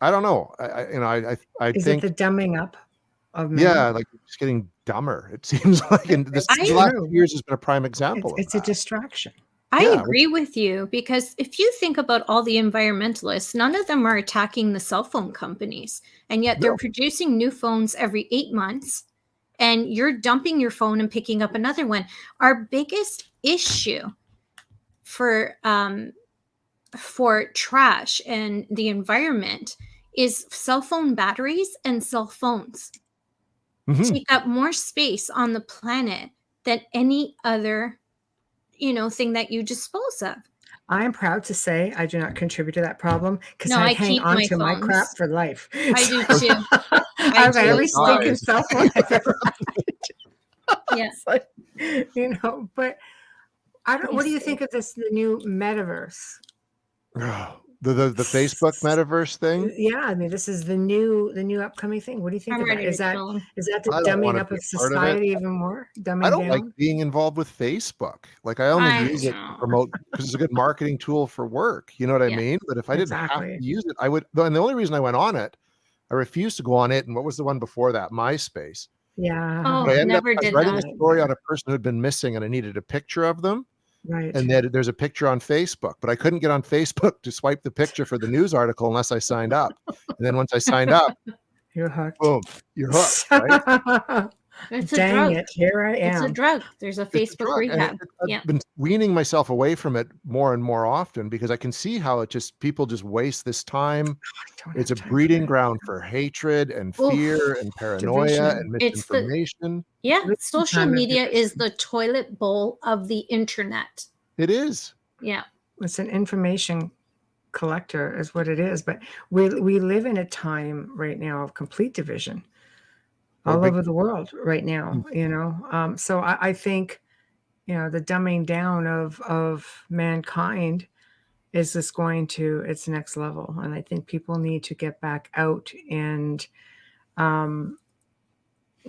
I don't know. I is think it the dumbing up of men? Yeah, like it's getting dumber. It seems like, and the last few years has been a prime example. It's a distraction. I agree with you, because if you think about all the environmentalists, none of them are attacking the cell phone companies, and yet they're producing new phones every 8 months, and you're dumping your phone and picking up another one. Our biggest issue for trash and the environment is cell phone batteries and cell phones. Take up more space on the planet than any other thing that you dispose of. I am proud to say I do not contribute to that problem, because I hang on to my crap for life. I do too. I've got every stinking cell phone I've ever had. Yes. But I don't. What do you think of the new metaverse? The Facebook metaverse thing? Yeah, I mean, this is the new upcoming thing. What do you think of that? Is that the dumbing up of society even more? Dumbing I don't down? like being involved with Facebook. Like, I only use it to promote, because it's a good marketing tool for work. You know what I mean? But if I didn't have to use it, I would. And the only reason I went on it, I refused to go on it. And what was the one before that? MySpace. Yeah. Oh, I never was did writing that. a story on a person who had been missing, and I needed a picture of them. Right. And then there's a picture on Facebook, but I couldn't get on Facebook to swipe the picture for the news article unless I signed up. And then once I signed up, you're hooked. Boom, you're hooked. Right? It's a Dang drug. it! Here I am. It's a drug. There's a Facebook rehab. I've been weaning myself away from it more and more often, because I can see how people just waste this time. It's a breeding ground for hatred and fear and paranoia and misinformation. Social media is the toilet bowl of the internet. It is. Yeah. It's an information collector is what it is. But we live in a time right now of complete division all over the world right now, So I think, the dumbing down of mankind is just going to its next level. And I think people need to get back out and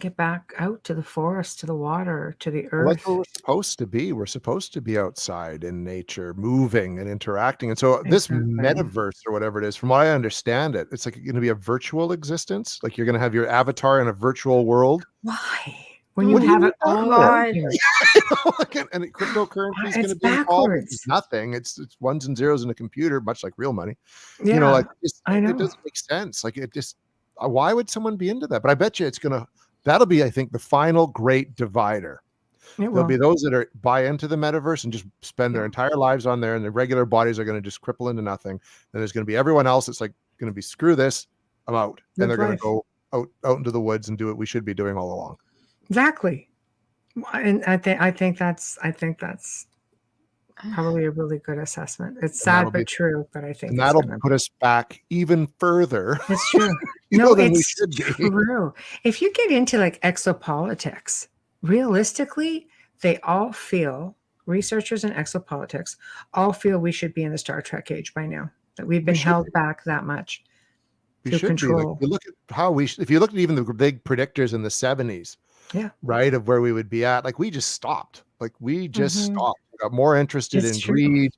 get back out to the forest, to the water, to the earth. Like we're supposed to be. We're supposed to be outside in nature, moving and interacting. And so this metaverse, or whatever it is, from what I understand it, it's like going to be a virtual existence. Like, you're going to have your avatar in a virtual world. Why? When you have it all and cryptocurrency is going to be involved. It's nothing. It's ones and zeros in a computer, much like real money. Yeah, it doesn't make sense. Like, it just, why would someone be into that? But I bet you that'll be, I think, the final great divider. It There'll be will. those that buy into the metaverse and just spend their Yeah. entire lives on there, and their regular bodies are going to just cripple into nothing. Then there's going to be everyone else that's like going to be, screw this, I'm out, and Live they're going to life. go out into the woods and do what we should be doing all along. Exactly. And I think that's probably a really good assessment. It's sad but true, but I think And it's that'll gonna. put us back even further, It's true. you No, know, than we it's should be. true. If you get into like exopolitics, realistically, they all feel, researchers in exopolitics all feel we should be in the Star Trek age by now, that we've been held back that much We through should be. Like, control. you look at how if you look at even the big predictors in the 70s, Yeah. right, of where we would be at, like we just stopped. Like we just Mhm. stopped. We got more interested It's in true. greed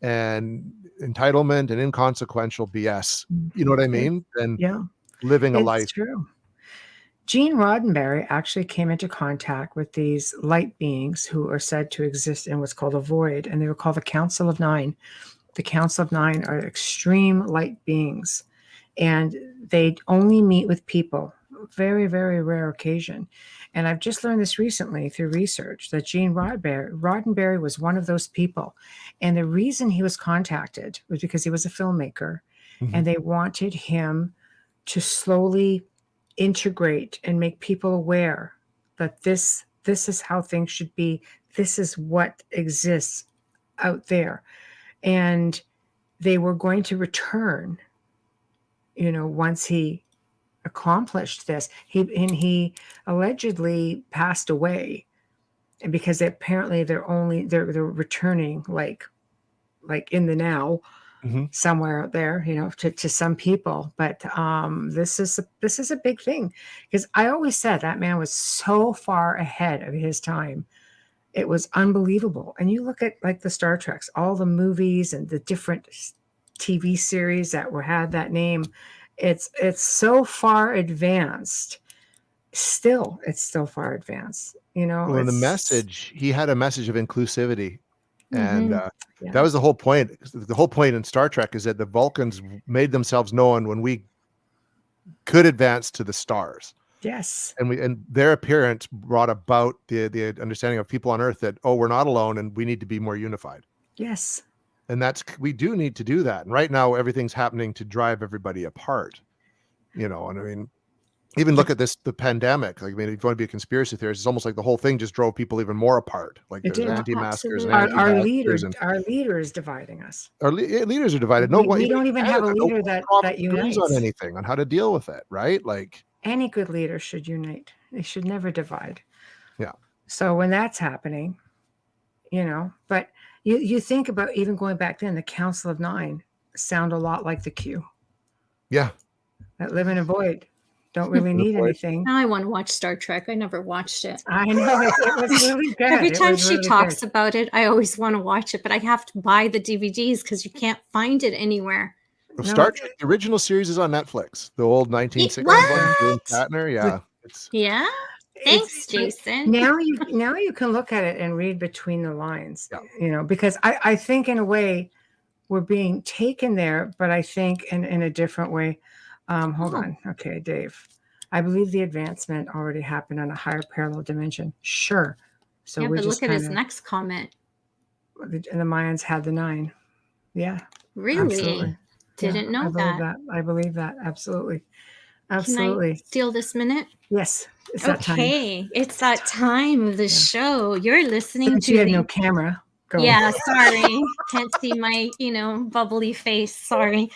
and entitlement and inconsequential BS. You know what I mean? Than Yeah, living a it's life. true. Gene Roddenberry actually came into contact with these light beings who are said to exist in what's called a void, and they were called the Council of Nine. The Council of Nine are extreme light beings, and they only meet with people, very, very rare occasion. And I've just learned this recently through research that Gene Roddenberry was one of those people. And the reason he was contacted was because he was a filmmaker, and they wanted him to slowly integrate and make people aware that this is how things should be. This is what exists out there. And they were going to return, once he accomplished this. He allegedly passed away, and because apparently they're returning like in the now, somewhere out there, to some people. But this is a big thing, because I always said that man was so far ahead of his time. It was unbelievable. And you look at like the Star Treks, all the movies and the different TV series that had that name. It's so far advanced. It's still far advanced. Well, in the message, he had a message of inclusivity. And Yeah. that was the whole point. The whole point in Star Trek is that the Vulcans made themselves known when we could advance to the stars. Yes. And their appearance brought about the understanding of people on Earth that, oh, we're not alone and we need to be more unified. Yes. And we do need to do that. And right now, everything's happening to drive everybody apart. And I mean, even look at the pandemic. Like, I mean, if you want to be a conspiracy theorist, it's almost like the whole thing just drove people even more apart. Like there's anti-maskers and our anti-vaxxers. our leader is dividing us. Our leaders are divided. We don't even have a leader that unites on anything, on how to deal with it, right? Like any good leader should unite. They should never divide. Yeah. So when that's happening, but you think about even going back then, the Council of Nine sound a lot like the Q. Yeah. That live in a void. Don't really need anything. Now I want to watch Star Trek. I never watched it. I know. It was really good. Every time she talks about it, I always want to watch it, but I have to buy the DVDs because you can't find it anywhere. Star Trek, the original series is on Netflix. The old 1960s one, Shatner. Yeah. Yeah. Thanks, Jason. Now you can look at it and read between the lines, because I think in a way we're being taken there, but I think in a different way. Hold on. Okay, Dave. I believe the advancement already happened on a higher parallel dimension. Sure. So but look at his next comment. And the Mayans had the 9. Yeah. Really? Absolutely. Didn't know that. I believe that. Absolutely. Can I steal this minute? Yes. It's that time. Okay. It's that time of the show. You're listening to you had no camera. Yeah, sorry. Can't see my, bubbly face. Sorry.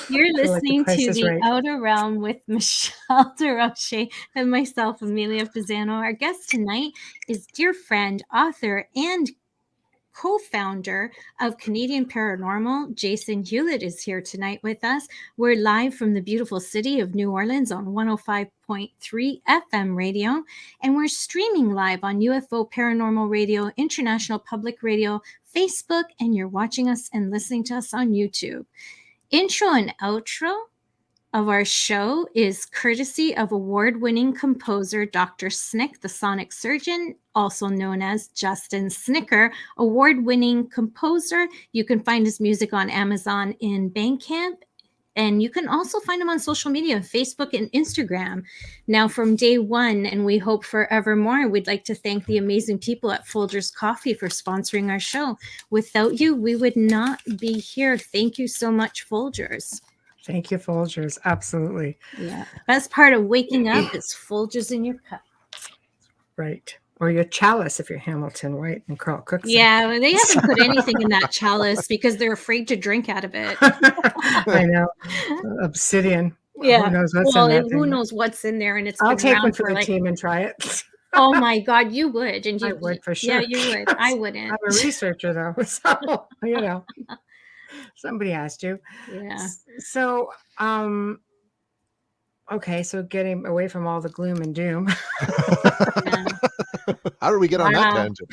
You're listening to The Outer Realm with Michelle DeRoche and myself, Amelia Pisano. Our guest tonight is dear friend, author, and co-founder of Canadian Paranormal. Jason Hewlett is here tonight with us. We're live from the beautiful city of New Orleans on 105.3 FM radio, and we're streaming live on UFO Paranormal Radio, International Public Radio, Facebook, and you're watching us and listening to us on YouTube. Intro and outro of our show is courtesy of award-winning composer Dr. Snick, the sonic surgeon, also known as Justin Snicker, award-winning composer. You can find his music on Amazon in Bandcamp. And you can also find him on social media, Facebook and Instagram. Now, from day one, and we hope forevermore, we'd like to thank the amazing people at Folgers Coffee for sponsoring our show. Without you, we would not be here. Thank you so much, Folgers. Thank you, Folgers. Absolutely. Yeah. Best part of waking up is Folgers in your cup. Right. Or your chalice if you're Hamilton White and Carl Cookson. Yeah, they haven't put anything in that chalice because they're afraid to drink out of it. I know. Obsidian. Yeah. Who knows what's in that who thing? knows what's in there? And it's I'll been take around one for the like, team and try it. oh my God, you would. And I would for sure. Yeah, you would. I wouldn't. I'm a researcher though. So, you know, somebody asked you. Yeah. So, okay, so getting away from all the gloom and doom. Yeah. How do we get on that tangent?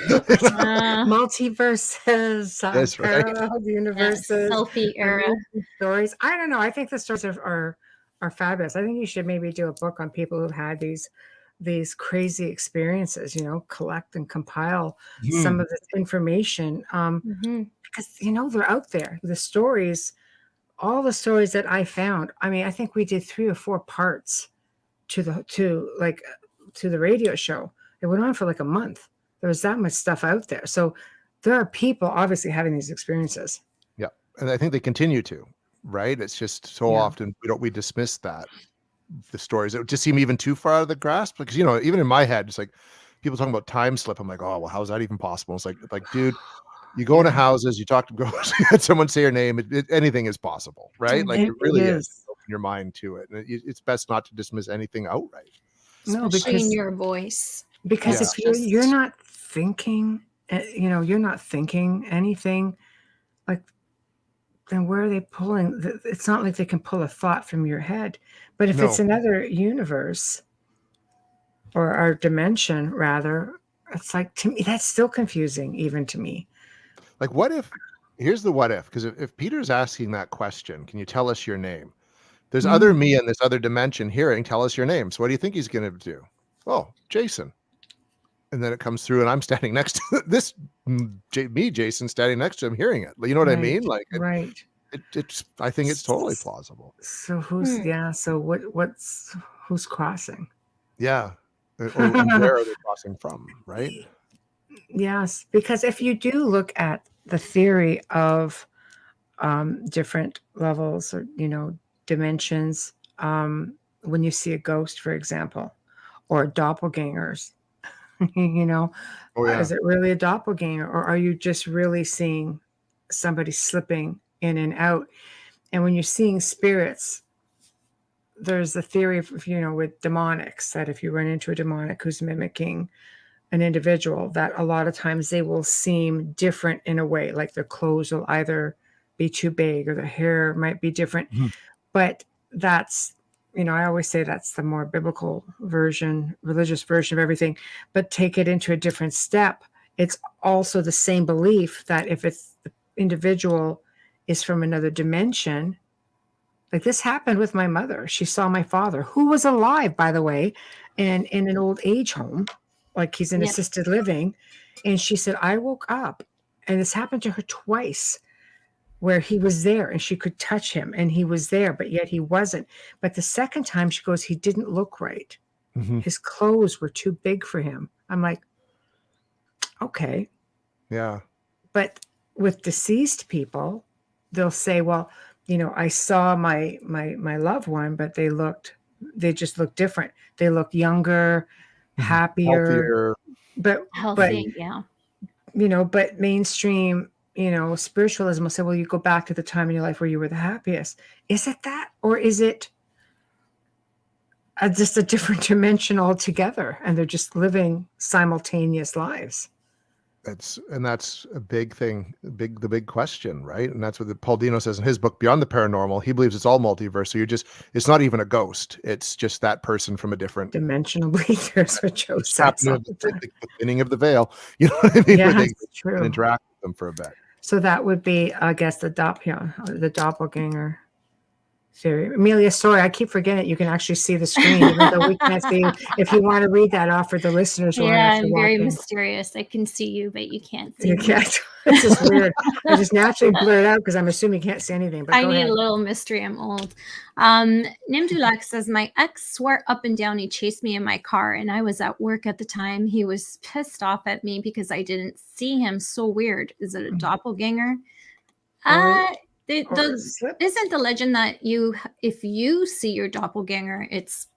Multiverses, That's right. parallel universes, Selfie era. stories. I don't know. I think the stories are fabulous. I think you should maybe do a book on people who've had these crazy experiences. You know, collect and compile some of this information because you know they're out there. The stories. All the stories that I found, I mean, I think we did 3 or 4 parts to the radio show. It went on for like a month. There was that much stuff out there. So there are people obviously having these experiences. Yeah. And I think they continue to, right? It's just so often we dismiss that. The stories that just seem even too far out of the grasp. Because, you know, even in my head, it's like people talking about time slip. I'm like, oh, well, how's that even possible? It's like, dude, you go into houses, you talk to ghosts, you had someone say your name, anything is possible, right? Like it really is. Open your mind to it. And it's best not to dismiss anything outright. No, Especially because in your voice. Because if you're not thinking, you know, you're not thinking anything, like, then where are they pulling? It's not like they can pull a thought from your head. But if it's another universe or our dimension, rather, it's like, to me, that's still confusing, even to me. Like, what if, here's the what if, because if Peter's asking that question, can you tell us your name? There's other me in this other dimension hearing, tell us your name. So what do you think he's going to do? Oh, Jason. And then it comes through and I'm standing next to this, Jason, standing next to him, hearing it. You know what I mean? Like, it's, I think it's totally plausible. So who's crossing? Yeah. Or where are they crossing from? Right. Yes. Because if you do look at the theory of different levels or, you know, dimensions, when you see a ghost, for example, or doppelgangers, you know, is it really a doppelganger, or are you just really seeing somebody slipping in and out? And when you're seeing spirits, there's the theory of, you know, with demonics, that if you run into a demonic who's mimicking an individual, that a lot of times they will seem different in a way, like their clothes will either be too big or their hair might be different. But that's, you know, I always say that's the more biblical version, religious version of everything. But take it into a different step. It's also the same belief that if it's the individual is from another dimension, like this happened with my mother. She saw my father, who was alive, by the way, and in an old age home, like he's in assisted living. And she said, I woke up, and this happened to her twice, where he was there and she could touch him and he was there, but yet he wasn't. But the second time she goes, he didn't look right. His clothes were too big for him. I'm like, okay. Yeah. But with deceased people, they'll say, well, you know, I saw my loved one, but they just looked different. They look younger, happier, but healthy. Yeah. You know, but mainstream, you know, spiritualism will say, well, you go back to the time in your life where you were the happiest. Is it that, or is it just a different dimension altogether? And they're just living simultaneous lives. That's a big thing, the big question, right? And that's what Paul Dino says in his book, Beyond the Paranormal. He believes it's all multiverse. So it's not even a ghost. It's just that person from a different dimensional bleachers, which Joe says. The thinning of the veil. You know what I mean? Yeah, where they true. can interact with them for a bit. So that would be, I guess, the doppelganger. Theory. Amelia, sorry, I keep forgetting you can actually see the screen, even though we can't see. If you want to read that off for the listeners who aren't Yeah, actually I'm very watching. mysterious. I can see you, but you can't see You me. can't. It's just weird. I just naturally blurred out because I'm assuming you can't see anything. But I go need ahead. a little mystery. I'm old. Nimdulak says, my ex swore up and down he chased me in my car, and I was at work at the time. He was pissed off at me because I didn't see him. So weird. Is it a doppelganger? Isn't the legend that if you see your doppelganger, it's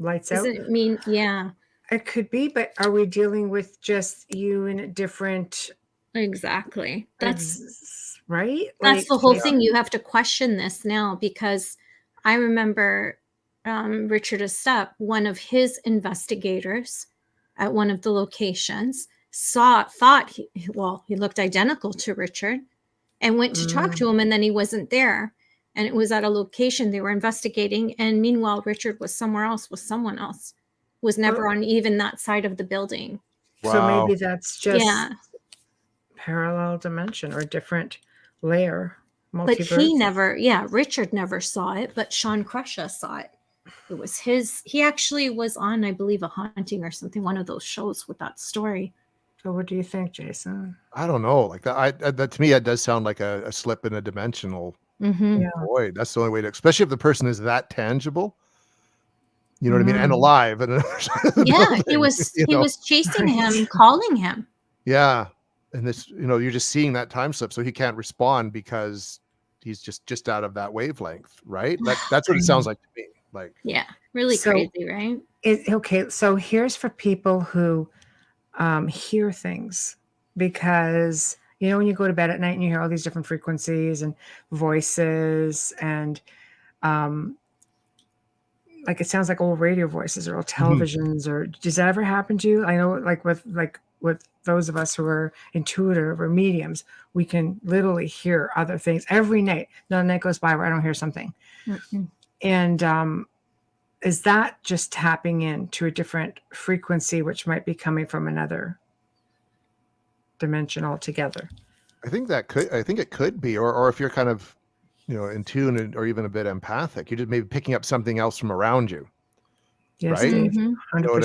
lights out? Doesn't it mean, yeah. It could be, but are we dealing with just you in a different? Exactly. That's right. That's the whole thing. You have to question this now, because I remember Richard Estep, one of his investigators at one of the locations, he looked identical to Richard, and went to talk to him, and then he wasn't there. And it was at a location they were investigating. And meanwhile, Richard was somewhere else with someone else, was never on even that side of the building. Wow. So maybe that's just parallel dimension or different layer. Multiverse. But he never, Richard never saw it, but Sean Crusha saw it. It was he actually was on, I believe, A Haunting or something, one of those shows with that story. So what do you think, Jason? I don't know. Like that to me, it does sound like a slip in a dimensional void. That's the only way to, especially if the person is that tangible. You know what I mean? And alive. And he was chasing him, calling him. Yeah. And this, you're just seeing that time slip, so he can't respond because he's just out of that wavelength, right? That's what it sounds like to me. Like, really crazy, right? Okay, so here's for people who hear things, because when you go to bed at night and you hear all these different frequencies and voices, and like it sounds like old radio voices or old televisions, or does that ever happen to you? I know, like with those of us who are intuitive or mediums, we can literally hear other things every night. Not a night goes by where I don't hear something. And is that just tapping into a different frequency, which might be coming from another dimension altogether? I think it could be, or if you're kind of, in tune or even a bit empathic, you're just maybe picking up something else from around you. Yes, right? Dave, 100%. You know what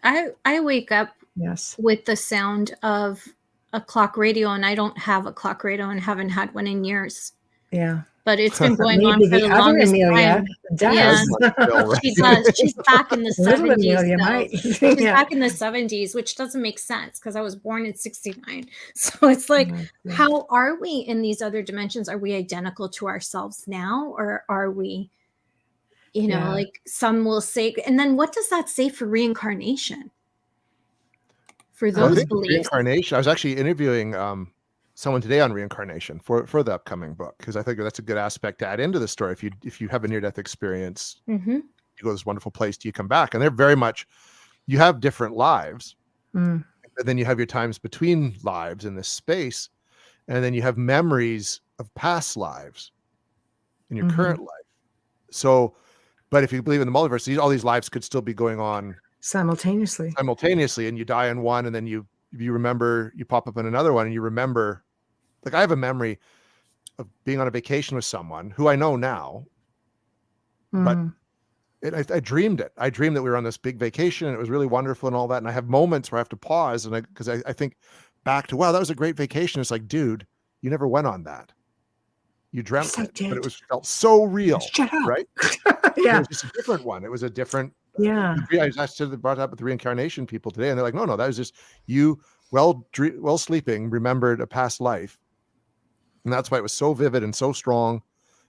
I mean? I wake up Yes. with the sound of a clock radio, and I don't have a clock radio and haven't had one in years. Yeah. But it's been going on for the longest time. Does. Yeah, she does. She's back in the 70s. She's back in the 70s, which doesn't make sense because I was born in 69. So it's like, how are we in these other dimensions? Are we identical to ourselves now, or are we, like some will say? And then what does that say for reincarnation? For those beliefs, reincarnation. I was actually interviewing someone today on reincarnation for the upcoming book, because I think that's a good aspect to add into the story. If you have a near-death experience, you go to this wonderful place, do you come back? And they're very much, you have different lives, and then you have your times between lives in this space, and then you have memories of past lives in your current life. So, but if you believe in the multiverse, all these lives could still be going on simultaneously, and you die in one, and then you remember, you pop up in another one, and you remember. Like, I have a memory of being on a vacation with someone who I know now, but I dreamed it. I dreamed that we were on this big vacation, and it was really wonderful and all that. And I have moments where I have to pause, and because I think back to, wow, that was a great vacation. It's like, dude, you never went on that. You dreamt it, but it felt so real. Shut up. Right? Yeah. It was just a different one. It was a different. Yeah. I actually brought up with the reincarnation people today, and they're like, no, that was just you well sleeping, remembered a past life. And that's why it was so vivid and so strong,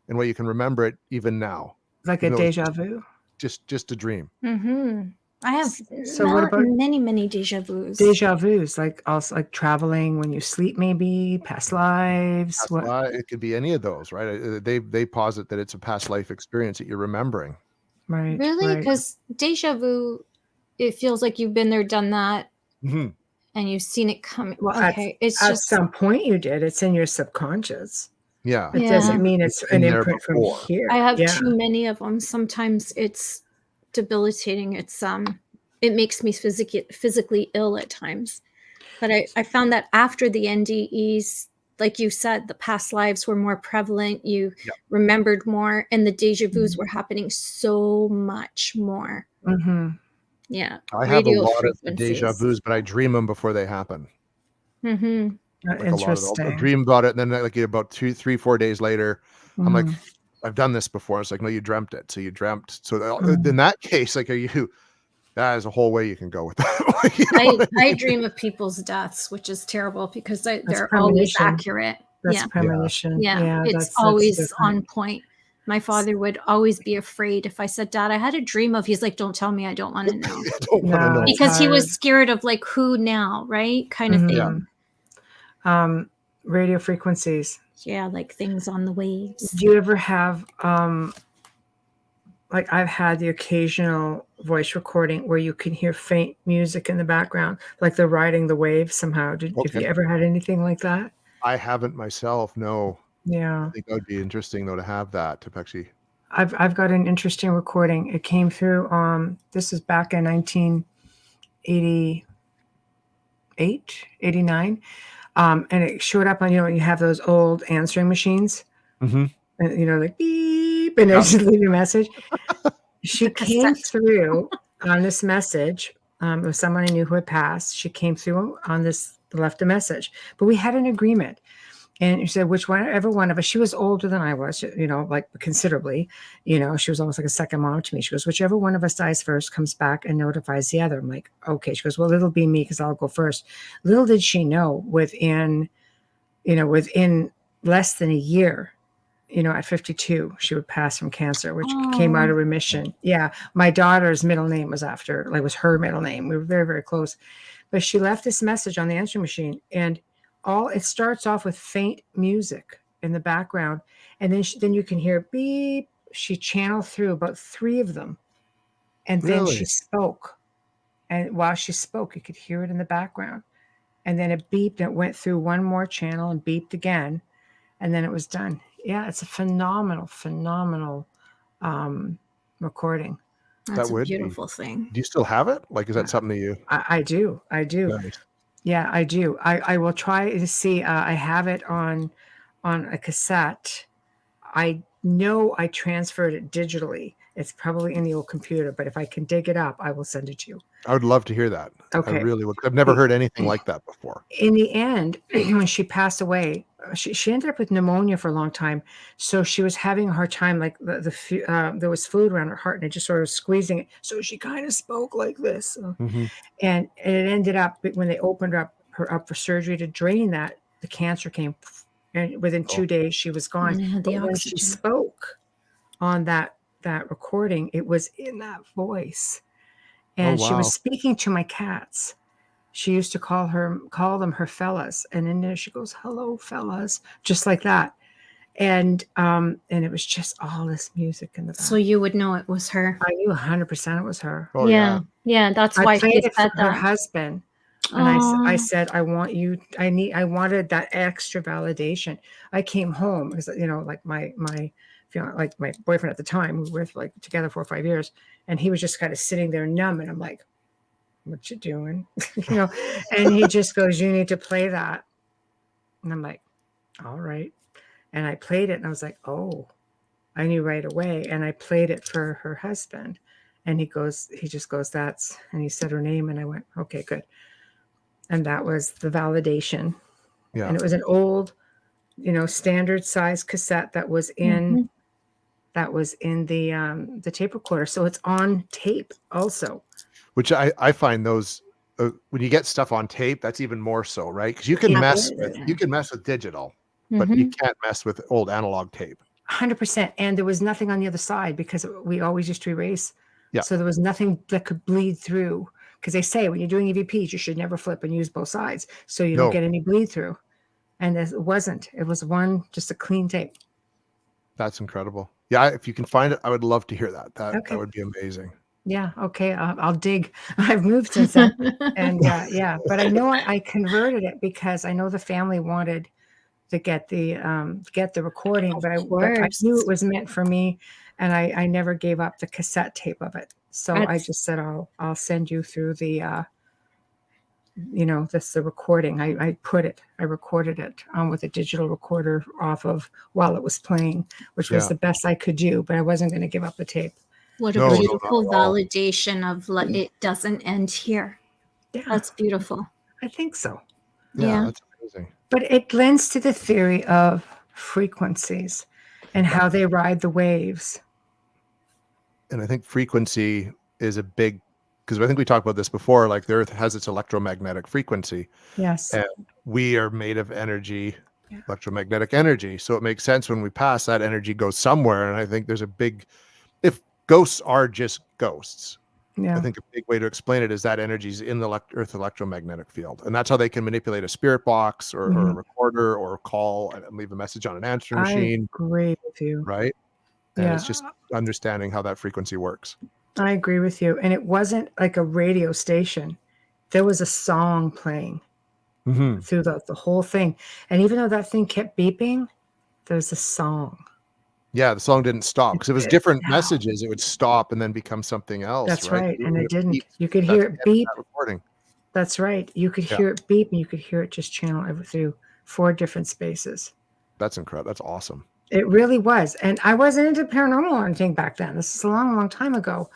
and why you can remember it even now. Like a deja vu. Just a dream. I have what about many deja vus. Deja vus, like also like traveling when you sleep, maybe past lives. It could be any of those, right? They posit that it's a past life experience that you're remembering. Right. Really? Because deja vu, it feels like you've been there, done that. And you've seen it come. Well, okay, it's at just some point you did. It's in your subconscious. Yeah, it doesn't mean it's an imprint from here. I have too many of them. Sometimes it's debilitating. It's it makes me physically ill at times. But I found that after the NDEs, like you said, the past lives were more prevalent. You Yeah. remembered more, and the deja vus were happening so much more. Mhm. Yeah, I have a radio lot of deja frequencies. vus, but I dream them before they happen. Mm-hmm. Like a lot of them. I'll Interesting. dream about it, and then like about 2, 3, 4 days later, I'm like, Mhm. I've done this before. It's like, no, you dreamt it. So you dreamt. So Mhm. in that case, like, that is a whole way you can go with that. You know what I I mean? dream of people's deaths, which is terrible because That's they're always premonition. accurate. That's Yeah. premonition. Yeah, Yeah, it's that's always different. on point. My father would always be afraid if I said, "Dad, I had a dream of," he's like, "Don't tell me, I don't wanna know." I don't want to No, know. it's Because he was hard. scared of, like, who now, right? Kind of Yeah. thing. Radio frequencies. Yeah, like things on the waves. Do you ever have like I've had the occasional voice recording where you can hear faint music in the background, like they're riding the wave somehow. Have Okay. you ever had anything like that? I haven't myself. No. I Yeah. think that would be interesting though to have that to actually. I've got an interesting recording. It came through this is back in 1988, 89. And it showed up on, you have those old answering machines, Mhm. and like beep, and it Yeah. just leave a message. She The came cassette. through on this message. It was someone I knew who had passed. She came through on this, left a message, but we had an agreement. And she said, whichever one of us, she was older than I was, like considerably, she was almost like a second mom to me. She goes, whichever one of us dies first comes back and notifies the other. I'm like, okay. She goes, well, it'll be me because I'll go first. Little did she know within less than a year, at 52, she would pass from cancer, which came out Oh, of remission. Yeah. My daughter's middle name was was her middle name. We were very, very close. But she left this message on the answering machine, and it starts off with faint music in the background. And then you can hear beep. She channeled through about 3 of them. And then she Really? spoke. And while she spoke, you could hear it in the background. And then it beeped and it went through one more channel and beeped again. And then it was done. Yeah, it's a phenomenal, phenomenal recording. That that's a would be. beautiful thing. Do you still have it? Like, is that something that you? I do. I do. Nice. Yeah, I do. I will try to see. I have it on a cassette. I know I transferred it digitally. It's probably in the old computer, but if I can dig it up, I will send it to you. I would love to hear that. I Okay. really would. I've never heard anything like that before. In the end, when she passed away, she ended up with pneumonia for a long time. So she was having a hard time, like there was fluid around her heart and it just sort of squeezing it. So she kind of spoke like this. Mhm. And it ended up when they opened her up for surgery to drain that, the cancer came, and within 2 days she was gone. Yeah, the But when she oxygen. spoke on that recording, it was in that voice, Oh, and she wow. was speaking to my cats. She used to call them her fellas, and in there she goes, "Hello, fellas," just like that. And it was just all this music in the back. So you would know it was her. I knew 100% it was her. Oh, Yeah. Yeah, that's I why she played it for said her that. husband. And I said, I wanted that extra validation. I came home because, like my boyfriend at the time, we were like together 4 or 5 years, and he was just kind of sitting there numb. And I'm like, what you doing? And he just goes, you need to play that. And I'm like, all right. And I played it and I was like, oh, I knew right away. And I played it for her husband. And he just goes, and he said her name. And I went, okay, good. And that was the validation. Yeah. And it was an old, standard size cassette that was in the tape recorder. So it's on tape also. Which I find those when you get stuff on tape, that's even more so, right? Because you can mess with digital, but you can't mess with old analog tape. 100%. And there was nothing on the other side because we always used to erase. Yeah. So there was nothing that could bleed through. Because they say when you're doing EVPs, you should never flip and use both sides so you don't get any bleed through. And it wasn't. It was just a clean tape. That's incredible. Yeah, if you can find it, I would love to hear that. That would be amazing. Yeah. Okay. I'll dig. I've moved since then. And yeah. But I know I converted it because I know the family wanted to get the recording, but I knew it was meant for me, and I never gave up the cassette tape of it. So I just said I'll send you through the that's the recording. I recorded it with a digital recorder off of while it was playing, which was the best I could do, but I wasn't going to give up the tape. What a beautiful validation of it doesn't end here. Yeah. That's beautiful. I think so. Yeah. That's amazing. But it lends to the theory of frequencies and how they ride the waves. And I think frequency is a big, because I think we talked about this before, like the Earth has its electromagnetic frequency. Yes. And we are made of energy, electromagnetic energy. So it makes sense when we pass, that energy goes somewhere. And I think there's a big, if ghosts are just ghosts, I think a big way to explain it is that energy is in the Earth electromagnetic field. And that's how they can manipulate a spirit box or a recorder or call and leave a message on an answering machine. I agree with you. Right? And it's just understanding how that frequency works. I agree with you. And it wasn't like a radio station. There was a song playing through the whole thing. And even though that thing kept beeping, there's a song. Yeah, the song didn't stop because it was different messages. It would stop and then become something else. That's right. And it didn't. You could hear it beep. That's right. You could hear it beep, and you could hear it just channel through 4 different spaces. That's incredible. That's awesome. It really was. And I wasn't into paranormal or anything back then. This is a long, long time ago.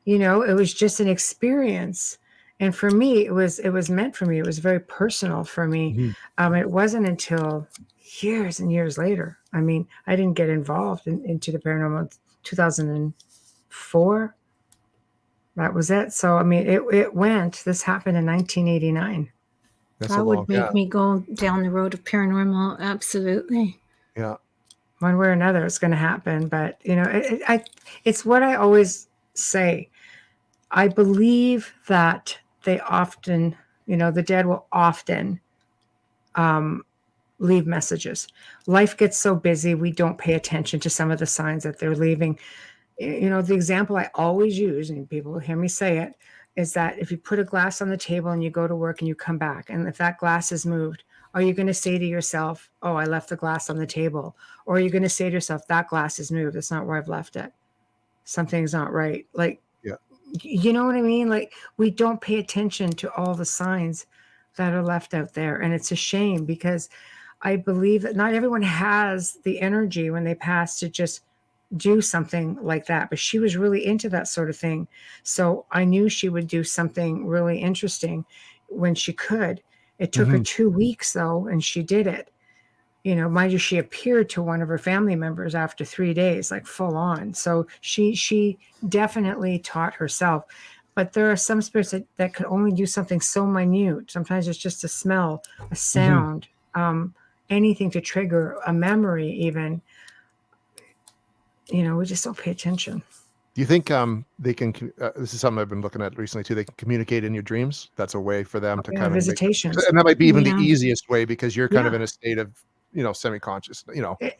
It was just an experience. And for me, it was meant for me. It was very personal for me. It wasn't until years and years later. I mean, I didn't get involved into the paranormal 2004. That was it. So, I mean, this happened in 1989. That would make me go down the road of paranormal. Absolutely. Yeah. One way or another, it's going to happen. But, it's what I always say. I believe that they often, the dead will often leave messages. Life gets so busy, we don't pay attention to some of the signs that they're leaving. The example I always use, and people will hear me say it, is that if you put a glass on the table and you go to work and you come back, and if that glass is moved, are you going to say to yourself, oh, I left the glass on the table? Or are you going to say to yourself, that glass is moved. That's not where I've left it. Something's not right. Like, you know what I mean? Like, we don't pay attention to all the signs that are left out there. And it's a shame because I believe that not everyone has the energy when they pass to just do something like that. But she was really into that sort of thing. So I knew she would do something really interesting when she could. It took her 2 weeks, though, and she did it. Mind you, she appeared to one of her family members after 3 days, like full on. So she definitely taught herself. But there are some spirits that could only do something so minute. Sometimes it's just a smell, a sound, anything to trigger a memory even. We just don't pay attention. Do you think they can, this is something I've been looking at recently too, they can communicate in your dreams? That's a way for them to kind of visitations. And that might be even the easiest way because you're kind of in a state of, semi-conscious,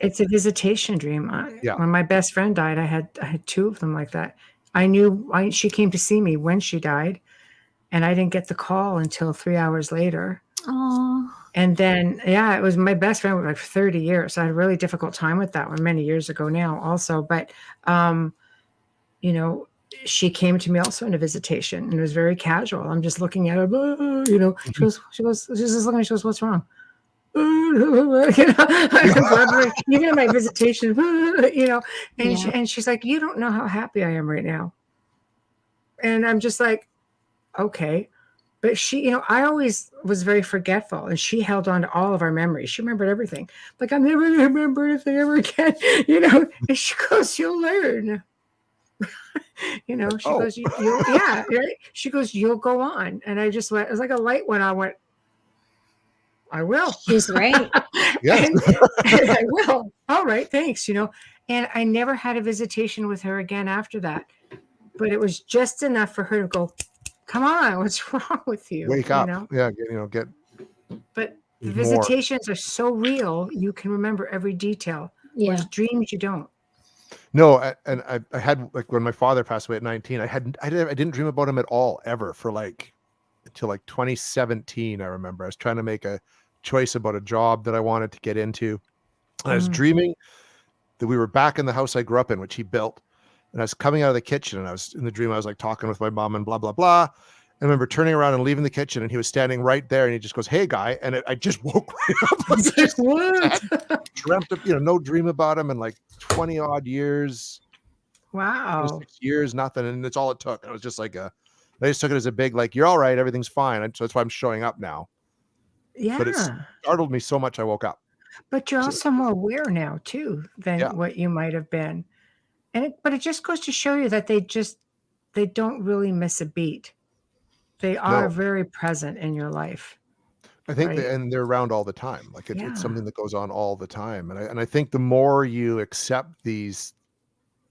It's a visitation dream. When my best friend died, I had 2 of them like that. I knew she came to see me when she died, and I didn't get the call until 3 hours later. Oh. And then, it was my best friend for like 30 years. So I had a really difficult time with that one many years ago now also. But, she came to me also in a visitation and it was very casual. I'm just looking at her, she goes, she's just looking at me, she goes, what's wrong? Even in my visitation, and she's like, you don't know how happy I am right now. And I'm just like, okay. But she, I always was very forgetful, and she held on to all of our memories. She remembered everything. Like, I'm never going to remember anything ever again, And she goes, you'll learn. She goes, you'll, right? She goes, you'll go on. And I just went, it was like a light went on. I went, I will. She's right. Yes. and I will. All right, thanks. And I never had a visitation with her again after that. But it was just enough for her to go, come on, what's wrong with you? Wake up. Yeah, get. But the visitations are so real, you can remember every detail. Yeah. Whereas dreams, you don't. No, and I had, like, when my father passed away at 19, I didn't dream about him at all ever for until 2017. I remember I was trying to make a choice about a job that I wanted to get into. And I was dreaming that we were back in the house I grew up in, which he built. And I was coming out of the kitchen, and I was in the dream. I was like talking with my mom and blah, blah, blah. I remember turning around and leaving the kitchen, and he was standing right there, and he just goes, "Hey, guy," and I just woke right up. I was just, What? dreamt of, no dream about him in like 20 odd years, Wow. 6 years, nothing, and it's all it took. It was just like I just took it as a big like, "You're all right, everything's fine." So that's why I'm showing up now. But it Yeah. startled me so much I woke up. But you're So, also more aware now too yeah, than what you might have been. But it just goes to show you that they don't really miss a beat. They are no, very present in your life, I think right? that, and they're around all the time. Like it's Yeah. something that goes on all the time, and I think the more you accept these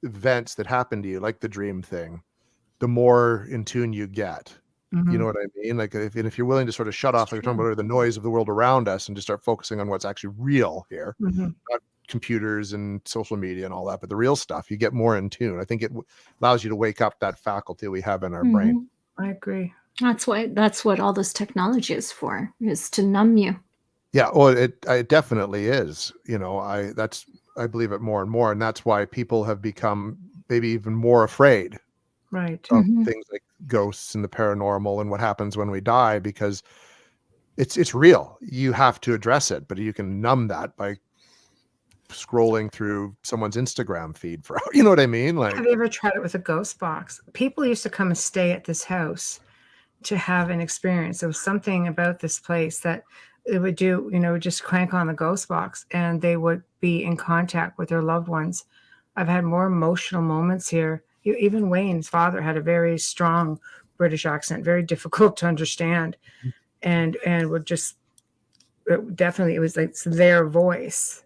events that happen to you, like the dream thing, the more in tune you get. You know Mhm. what I mean? Like if you're willing to sort of shut It's off, like we're talking true. about the noise of the world around us, and just start focusing on what's actually real here, Mhm. not computers and social media and all that, but the real stuff, you get more in tune. I think it allows you to wake up that faculty we have in our brain. Mhm. I agree. That's what all this technology is to numb you. Yeah, well, it definitely is. I believe it more and more, and that's why people have become maybe even more afraid Right. of Mhm. things like ghosts and the paranormal and what happens when we die, because it's real. You have to address it, but you can numb that by scrolling through someone's Instagram feed for you know what I mean? Like, Have you ever tried it with a ghost box? People used to come and stay at this house to have an experience. There was something about this place that it would do, just crank on the ghost box and they would be in contact with their loved ones. I've had more emotional moments here. Even Wayne's father had a very strong British accent, very difficult to understand, and would just it was like their voice.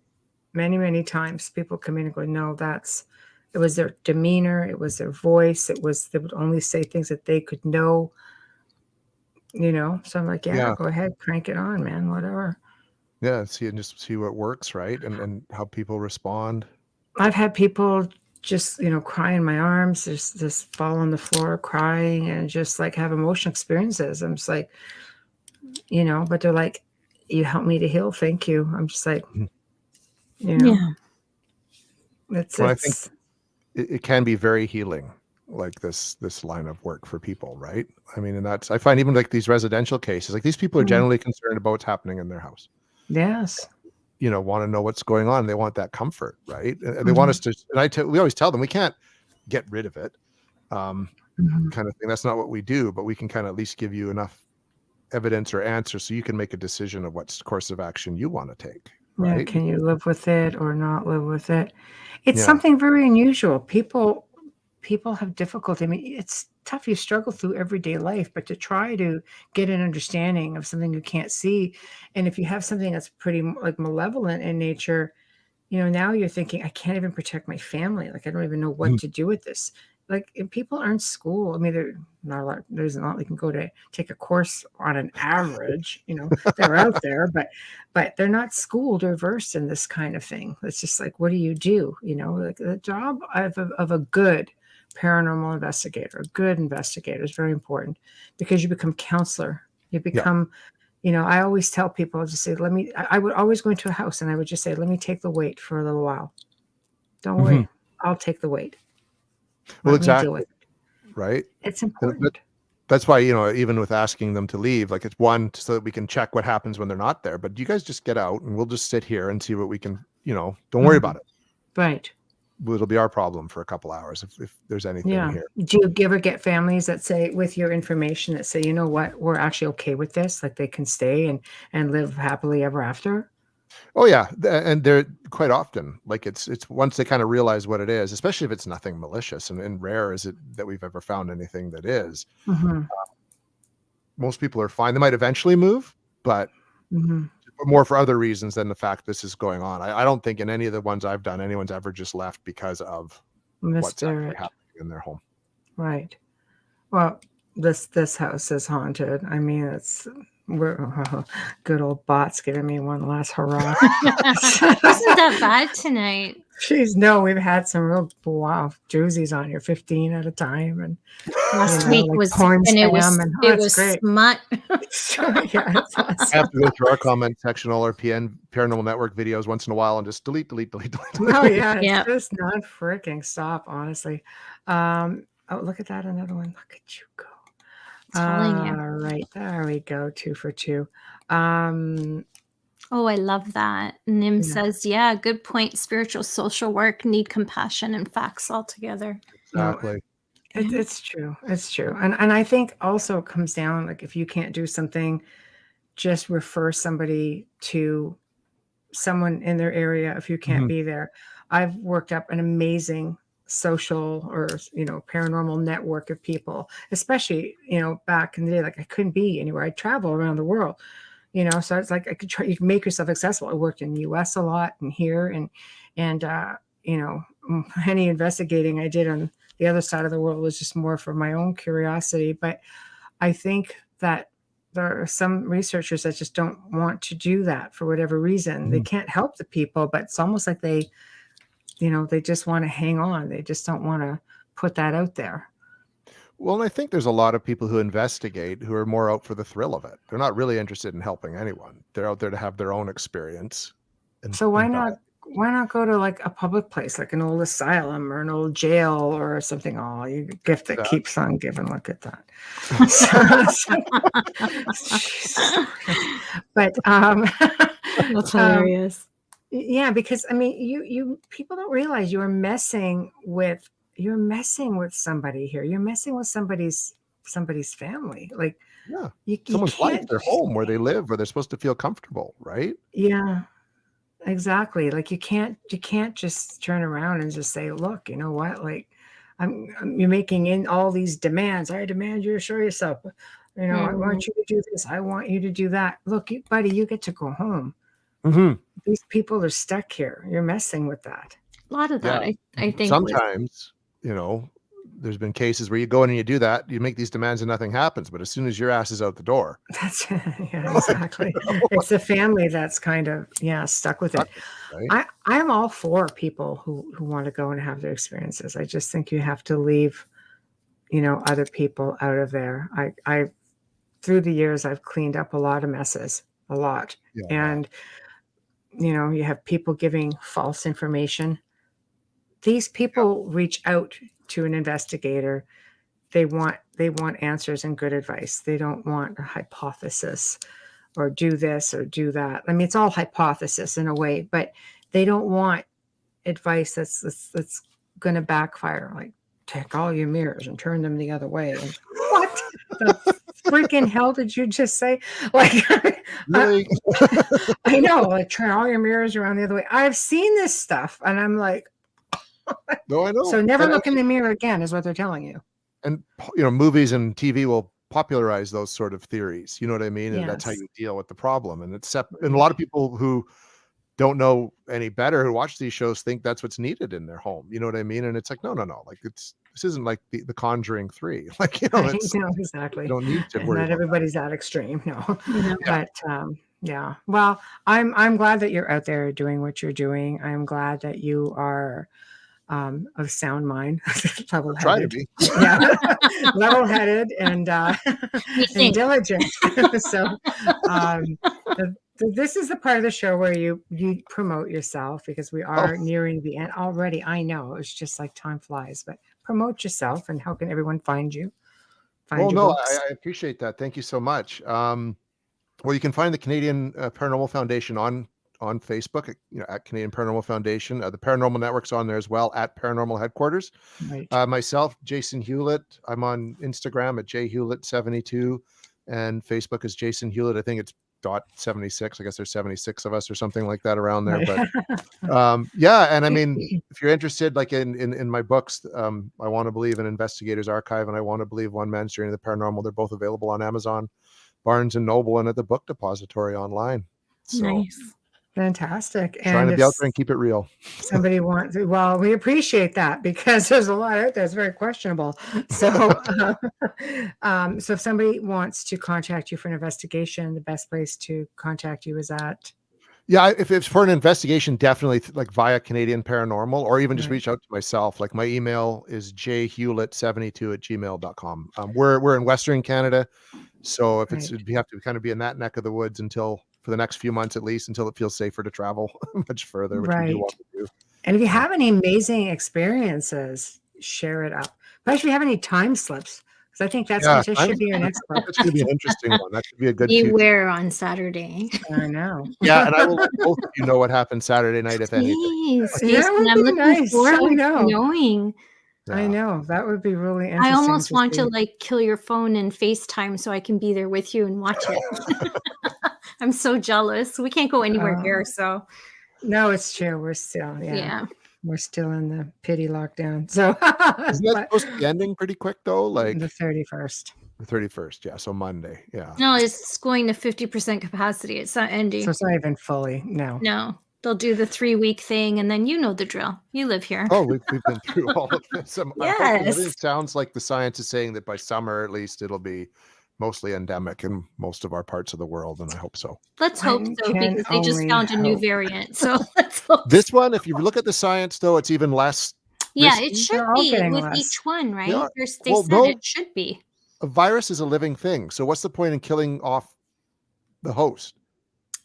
Many times people come in and go, no, it was their demeanor, it was their voice, they would only say things that they could know. So I'm like, yeah, yeah, go ahead, crank it on, man, whatever. yeah, see, and just see what works, right? And how people respond. I've had people just, cry in my arms, just fall on the floor crying and just like have emotional experiences. I'm just like, but they're like, you helped me to heal. Thank you. I'm just like, Mhm. you know, Yeah. Well, I think it's, it can be very healing, like this line of work for people, right? I mean, and that's, I find, even like these residential cases, like these people are mm, generally concerned about what's happening in their house. yes. Want to know what's going on. They want that comfort, right? And they want Mhm, us to, and we always tell them we can't get rid of it, um, mhm. kind of thing. That's not what we do, but we can kind of at least give you enough evidence or answer so you can make a decision of what course of action you want to take, Yeah, right? can you live with it or not live with it? It's Yeah. something very unusual. People have difficulty. I mean, it's tough. You struggle through everyday life, but to try to get an understanding of something you can't see, and if you have something that's pretty like malevolent in nature, now you're thinking, I can't even protect my family. Like, I don't even know what Mhm. to do with this. Like, if people aren't schooled. I mean, there's not like, you can go to take a course on an average, they're out there, but they're not schooled or versed in this kind of thing. It's just like, what do you do? Like the job of a good paranormal investigator, a good investigator is very important because you become counselor. You Yeah. become I always tell people, I'll just say, I would always go into a house and I would just say, let me take the weight for a little while. Don't Mhm. worry. I'll take the weight. Well, Let me deal with exactly. it. Right. It's And important. that's why, even with asking them to leave, like it's one, so that we can check what happens when they're not there. But you guys just get out and we'll just sit here and see what we can, don't worry about Mhm. it. Right. It'll be our problem for a couple hours if there's anything Yeah. here. Do you ever get families that say, with your information, that say, you know what, we're actually okay with this? Like they can stay and live happily ever after? Oh yeah. And they're quite often like it's once they kind of realize what it is, especially if it's nothing malicious, and rare is it that we've ever found anything that is. Hmm. Most people are fine. They might eventually move, but Hmm. more for other reasons than the fact this is going on. I don't think in any of the ones I've done, anyone's ever just left because of The what's actually spirit. happening in their home. Right. Well, this house is haunted. I mean, we're good old Bot's giving me one last hurrah. Wasn't that bad tonight? Jeez, no, we've had some real wow doozies on here, 15 at a time, and Last week like was, porn and spam, and it it's was great. smut. Yeah, it's I have awesome. to go through our comment section, all our Paranormal Network videos once in a while, and just delete, delete, delete, delete. Oh yeah, it's Yeah. just not freaking stop, honestly. Oh, look at that, another one. Look at you go. Telling you. Right. There we go. 2 for 2. Oh, I love that. Nim Yeah. says, yeah, good point. Spiritual social work need compassion and facts altogether. No, Exactly. it's true. It's true. And I think also it comes down, like, if you can't do something, just refer somebody to someone in their area if you can't Mhm. be there. I've worked up an amazing social or, paranormal network of people, especially, back in the day. Like, I couldn't be anywhere. I'd travel around the world, so it's like I could try, you can make yourself accessible. I worked in the US a lot and here, and any investigating I did on the other side of the world was just more for my own curiosity. But I think that there are some researchers that just don't want to do that for whatever reason. They can't help the people, but it's almost like they just want to hang on. They just don't want to put that out there. Well, and I think there's a lot of people who investigate who are more out for the thrill of it. They're not really interested in helping anyone. They're out there to have their own experience. So why not go to like a public place, like an old asylum or an old jail or something? Oh, you gift that keeps on giving. Look at that. But That's hilarious. yeah, because I mean, you people don't realize you're messing with somebody here. You're messing with somebody's family. Like, Yeah. you Someone's life, can't their home, where they live, where they're supposed to feel comfortable, right? Yeah, exactly. Like, you can't just turn around and just say, look, you know what? Like, you're making in all these demands. I demand you to show yourself. I want you to do this. I want you to do that. Look, buddy, you get to go home. Mm-hmm. These people are stuck here. You're messing with that. A lot of that, I think. Sometimes, there's been cases where you go in and you do that, you make these demands and nothing happens. But as soon as your ass is out the door, That's yeah, exactly. It's the family that's kind of stuck with it. right? I'm all for people who want to go and have their experiences. I just think you have to leave, other people out of there. I through the years I've cleaned up a lot of messes, a lot. Yeah. And you have people giving false information. These people reach out to an investigator. They want answers and good advice. They don't want a hypothesis or do this or do that. I mean, it's all hypothesis in a way, but they don't want advice that's going to backfire. Like, take all your mirrors and turn them the other way. And what the freaking hell did you just say? Like, Really? I know, like, turn all your mirrors around the other way. I've seen this stuff, and I'm like, No, I know. so never And look in the mirror again is what they're telling you. And movies and TV will popularize those sort of theories. You know what I mean? And that's how Yes. you deal with the problem. And and a lot of people who don't know any better, who watch these shows, think that's what's needed in their home. You know what I mean? And it's like, no. Like, this isn't like the Conjuring 3. Like, I it's, know, exactly. you don't need to And worry not about everybody's that extreme, no. Yeah. But yeah. Well, I'm glad that you're out there doing what you're doing. I'm glad that you are of sound mind, that. Try to level-headed. be. Yeah, level-headed and We and think. diligent. So this is the part of the show where you promote yourself, because we are nearing the end already. I know it's just like time flies, but promote yourself. And how can everyone find you? Well, Your no, books? I appreciate that. Thank you so much. Well, you can find the Canadian Paranormal Foundation on Facebook, at Canadian Paranormal Foundation. The Paranormal Network's on there as well, at Paranormal Headquarters. Right. Myself, Jason Hewlett. I'm on Instagram at jhewlett72, and Facebook is Jason Hewlett. I think it's .76. I guess there's 76 of us or something like that around there. Right. But yeah, and I mean, if you're interested, like in my books, I Want to Believe, an Investigator's Archive, and I Want to Believe, One Man's Journey to the Paranormal. They're both available on Amazon, Barnes and Noble, and at the Book Depository online. So Nice. Fantastic. trying And to if be out there and keep it real. somebody wants to, well, we appreciate that, because there's a lot out there that's very questionable. So so if somebody wants to contact you for an investigation, the best place to contact you is at? Yeah, if it's for an investigation, definitely like via Canadian Paranormal, or even just Right. reach out to myself. Like, my email is jhewlett72@gmail.com. We're in Western Canada, so if Right. you have to kind of be in that neck of the woods for the next few months at least, until it feels safer to travel much further, which we do want to do. And if you have any amazing experiences, share it up. But if you have any time slips, Because I think that Yeah, should be your next book. that's going to be an interesting one. That should be a good future. Beware on Saturday. I know. Yeah, and I will let both of you know what happened Saturday night, if anything. Jeez, That Jason, would I'm be looking nice. I forward to know. knowing. Yeah. I know. That would be really interesting. I almost want see. to like kill your phone and FaceTime so I can be there with you and watch it. I'm so jealous. We can't go anywhere here, so No, it's true. We're still, yeah. we're still in the pity lockdown. So Isn't that supposed to be ending pretty quick though? Like the 31st. the 31st, yeah. So Monday, yeah. No, it's going to 50% capacity. It's not ending. So it's not even fully. No. No, they'll do the 3-week thing, and then you know the drill. You live here. Oh, we've been through all of this. Yes. It sounds like the science is saying that by summer, at least, it'll be mostly endemic in most of our parts of the world, and I hope so. Let's hope I so, can because they just only found a new hope. variant. So let's hope. This one, if you look at the science, though, it's even less. Yeah, risky. it should They're all be getting with less. each one, right? Yeah. They Well, said no. it should be. A virus is a living thing, so what's the point in killing off the host?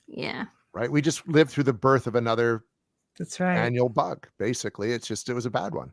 Yeah. Right? We just lived through the birth of another That's right. annual bug. Basically, it was a bad one.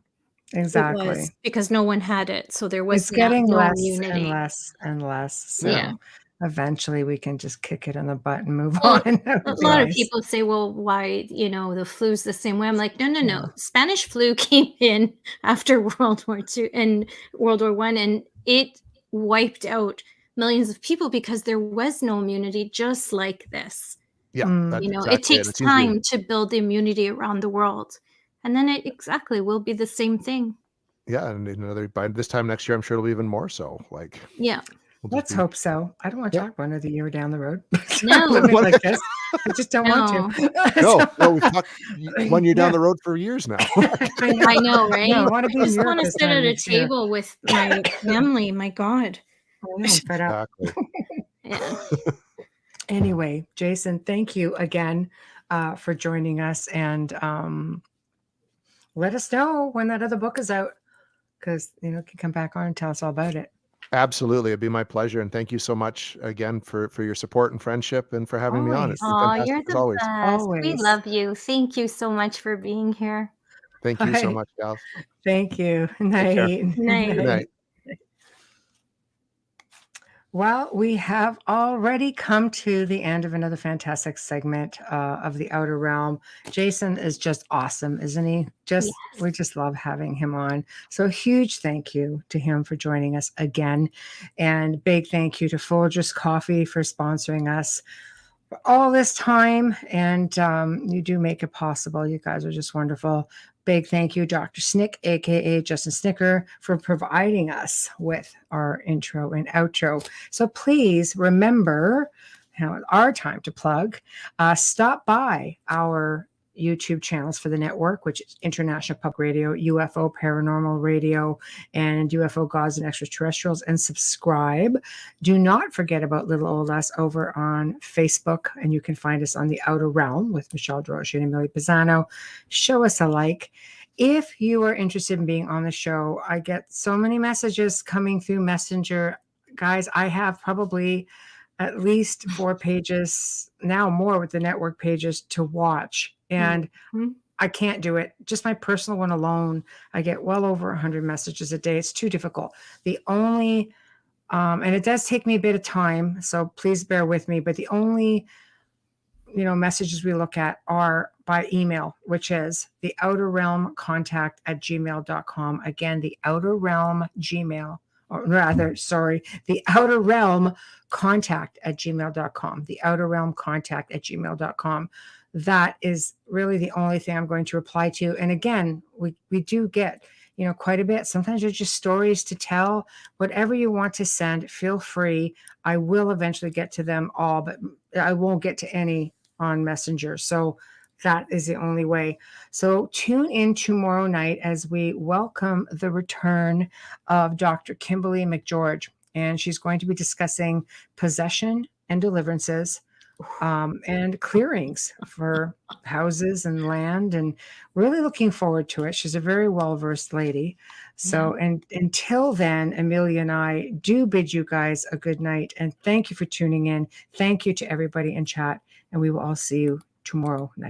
Exactly. It was because no one had it, so there was It's getting no less immunity. and less and less. So Yeah. eventually we can just kick it in the butt and move Well, on. A lot of people say, well, why, the flu's the same way. I'm like, no. Yeah. Spanish flu came in after World War II and World War I, and it wiped out millions of people because there was no immunity just like this. Yeah, that's exactly It takes time to build the immunity around the world. And then it exactly will be the same thing. Yeah, and by this time next year, I'm sure it'll be even more so. Like, Yeah. Let's hope so. I don't want to talk about another year down the road. No. Like this. I just don't want to. No, we've talked 1 year down the road for years now. I know, right? No, I want to be I just in want Europe to this sit time at a next year. table with my family. My God. I know, but, Exactly. Yeah. anyway, Jason, thank you again for joining us, and let us know when that other book is out, because you can come back on and tell us all about it. Absolutely, it'd be my pleasure, and thank you so much again for your support and friendship, and for having me on. It's been Oh, fantastic you're as the always. best. We Always. love you. Thank you so much for being here. Thank you so Bye. much, Gal. Thank you. care. Night. Night. Good night. Well, we have already come to the end of another fantastic segment of The Outer Realm. Jason is just awesome, isn't he? We just love having him on. So huge thank you to him for joining us again. And big thank you to Folgers Coffee for sponsoring us for all this time. And you do make it possible. You guys are just wonderful. Big thank you, Dr. Snick, aka Justin Snicker, for providing us with our intro and outro. So please remember, our time to plug. Stop by our YouTube channels for the network, which is International Public Radio, UFO Paranormal Radio, and UFO Gods and Extraterrestrials, and subscribe. Do not forget about Little Old Us over on Facebook, and you can find us on The Outer Realm with Michelle Droche and Emily Pisano. Show us a like. If you are interested in being on the show, I get so many messages coming through Messenger. Guys, I have probably at least 4 pages, now more with the network pages to watch. And I can't do it. Just my personal one alone, I get well over 100 messages a day. It's too difficult. The only, and it does take me a bit of time, so please bear with me, but the only, messages we look at are by email, which is theouterrealmcontact@gmail.com. Again, the Outer Realm Gmail, or rather, sorry, the Outer Realm contact@gmail.com. The Outer Realm contact@gmail.com. That is really the only thing I'm going to reply to. And again, we do get, quite a bit. Sometimes there's just stories to tell. Whatever you want to send, feel free. I will eventually get to them all, but I won't get to any on Messenger. So that is the only way. So tune in tomorrow night as we welcome the return of Dr. Kimberly McGeorge. And she's going to be discussing possession and deliverances, and clearings for houses and land, and really looking forward to it. She's a very well-versed lady. So, and until then, Amelia and I do bid you guys a good night, and thank you for tuning in. Thank you to everybody in chat, and we will all see you tomorrow night.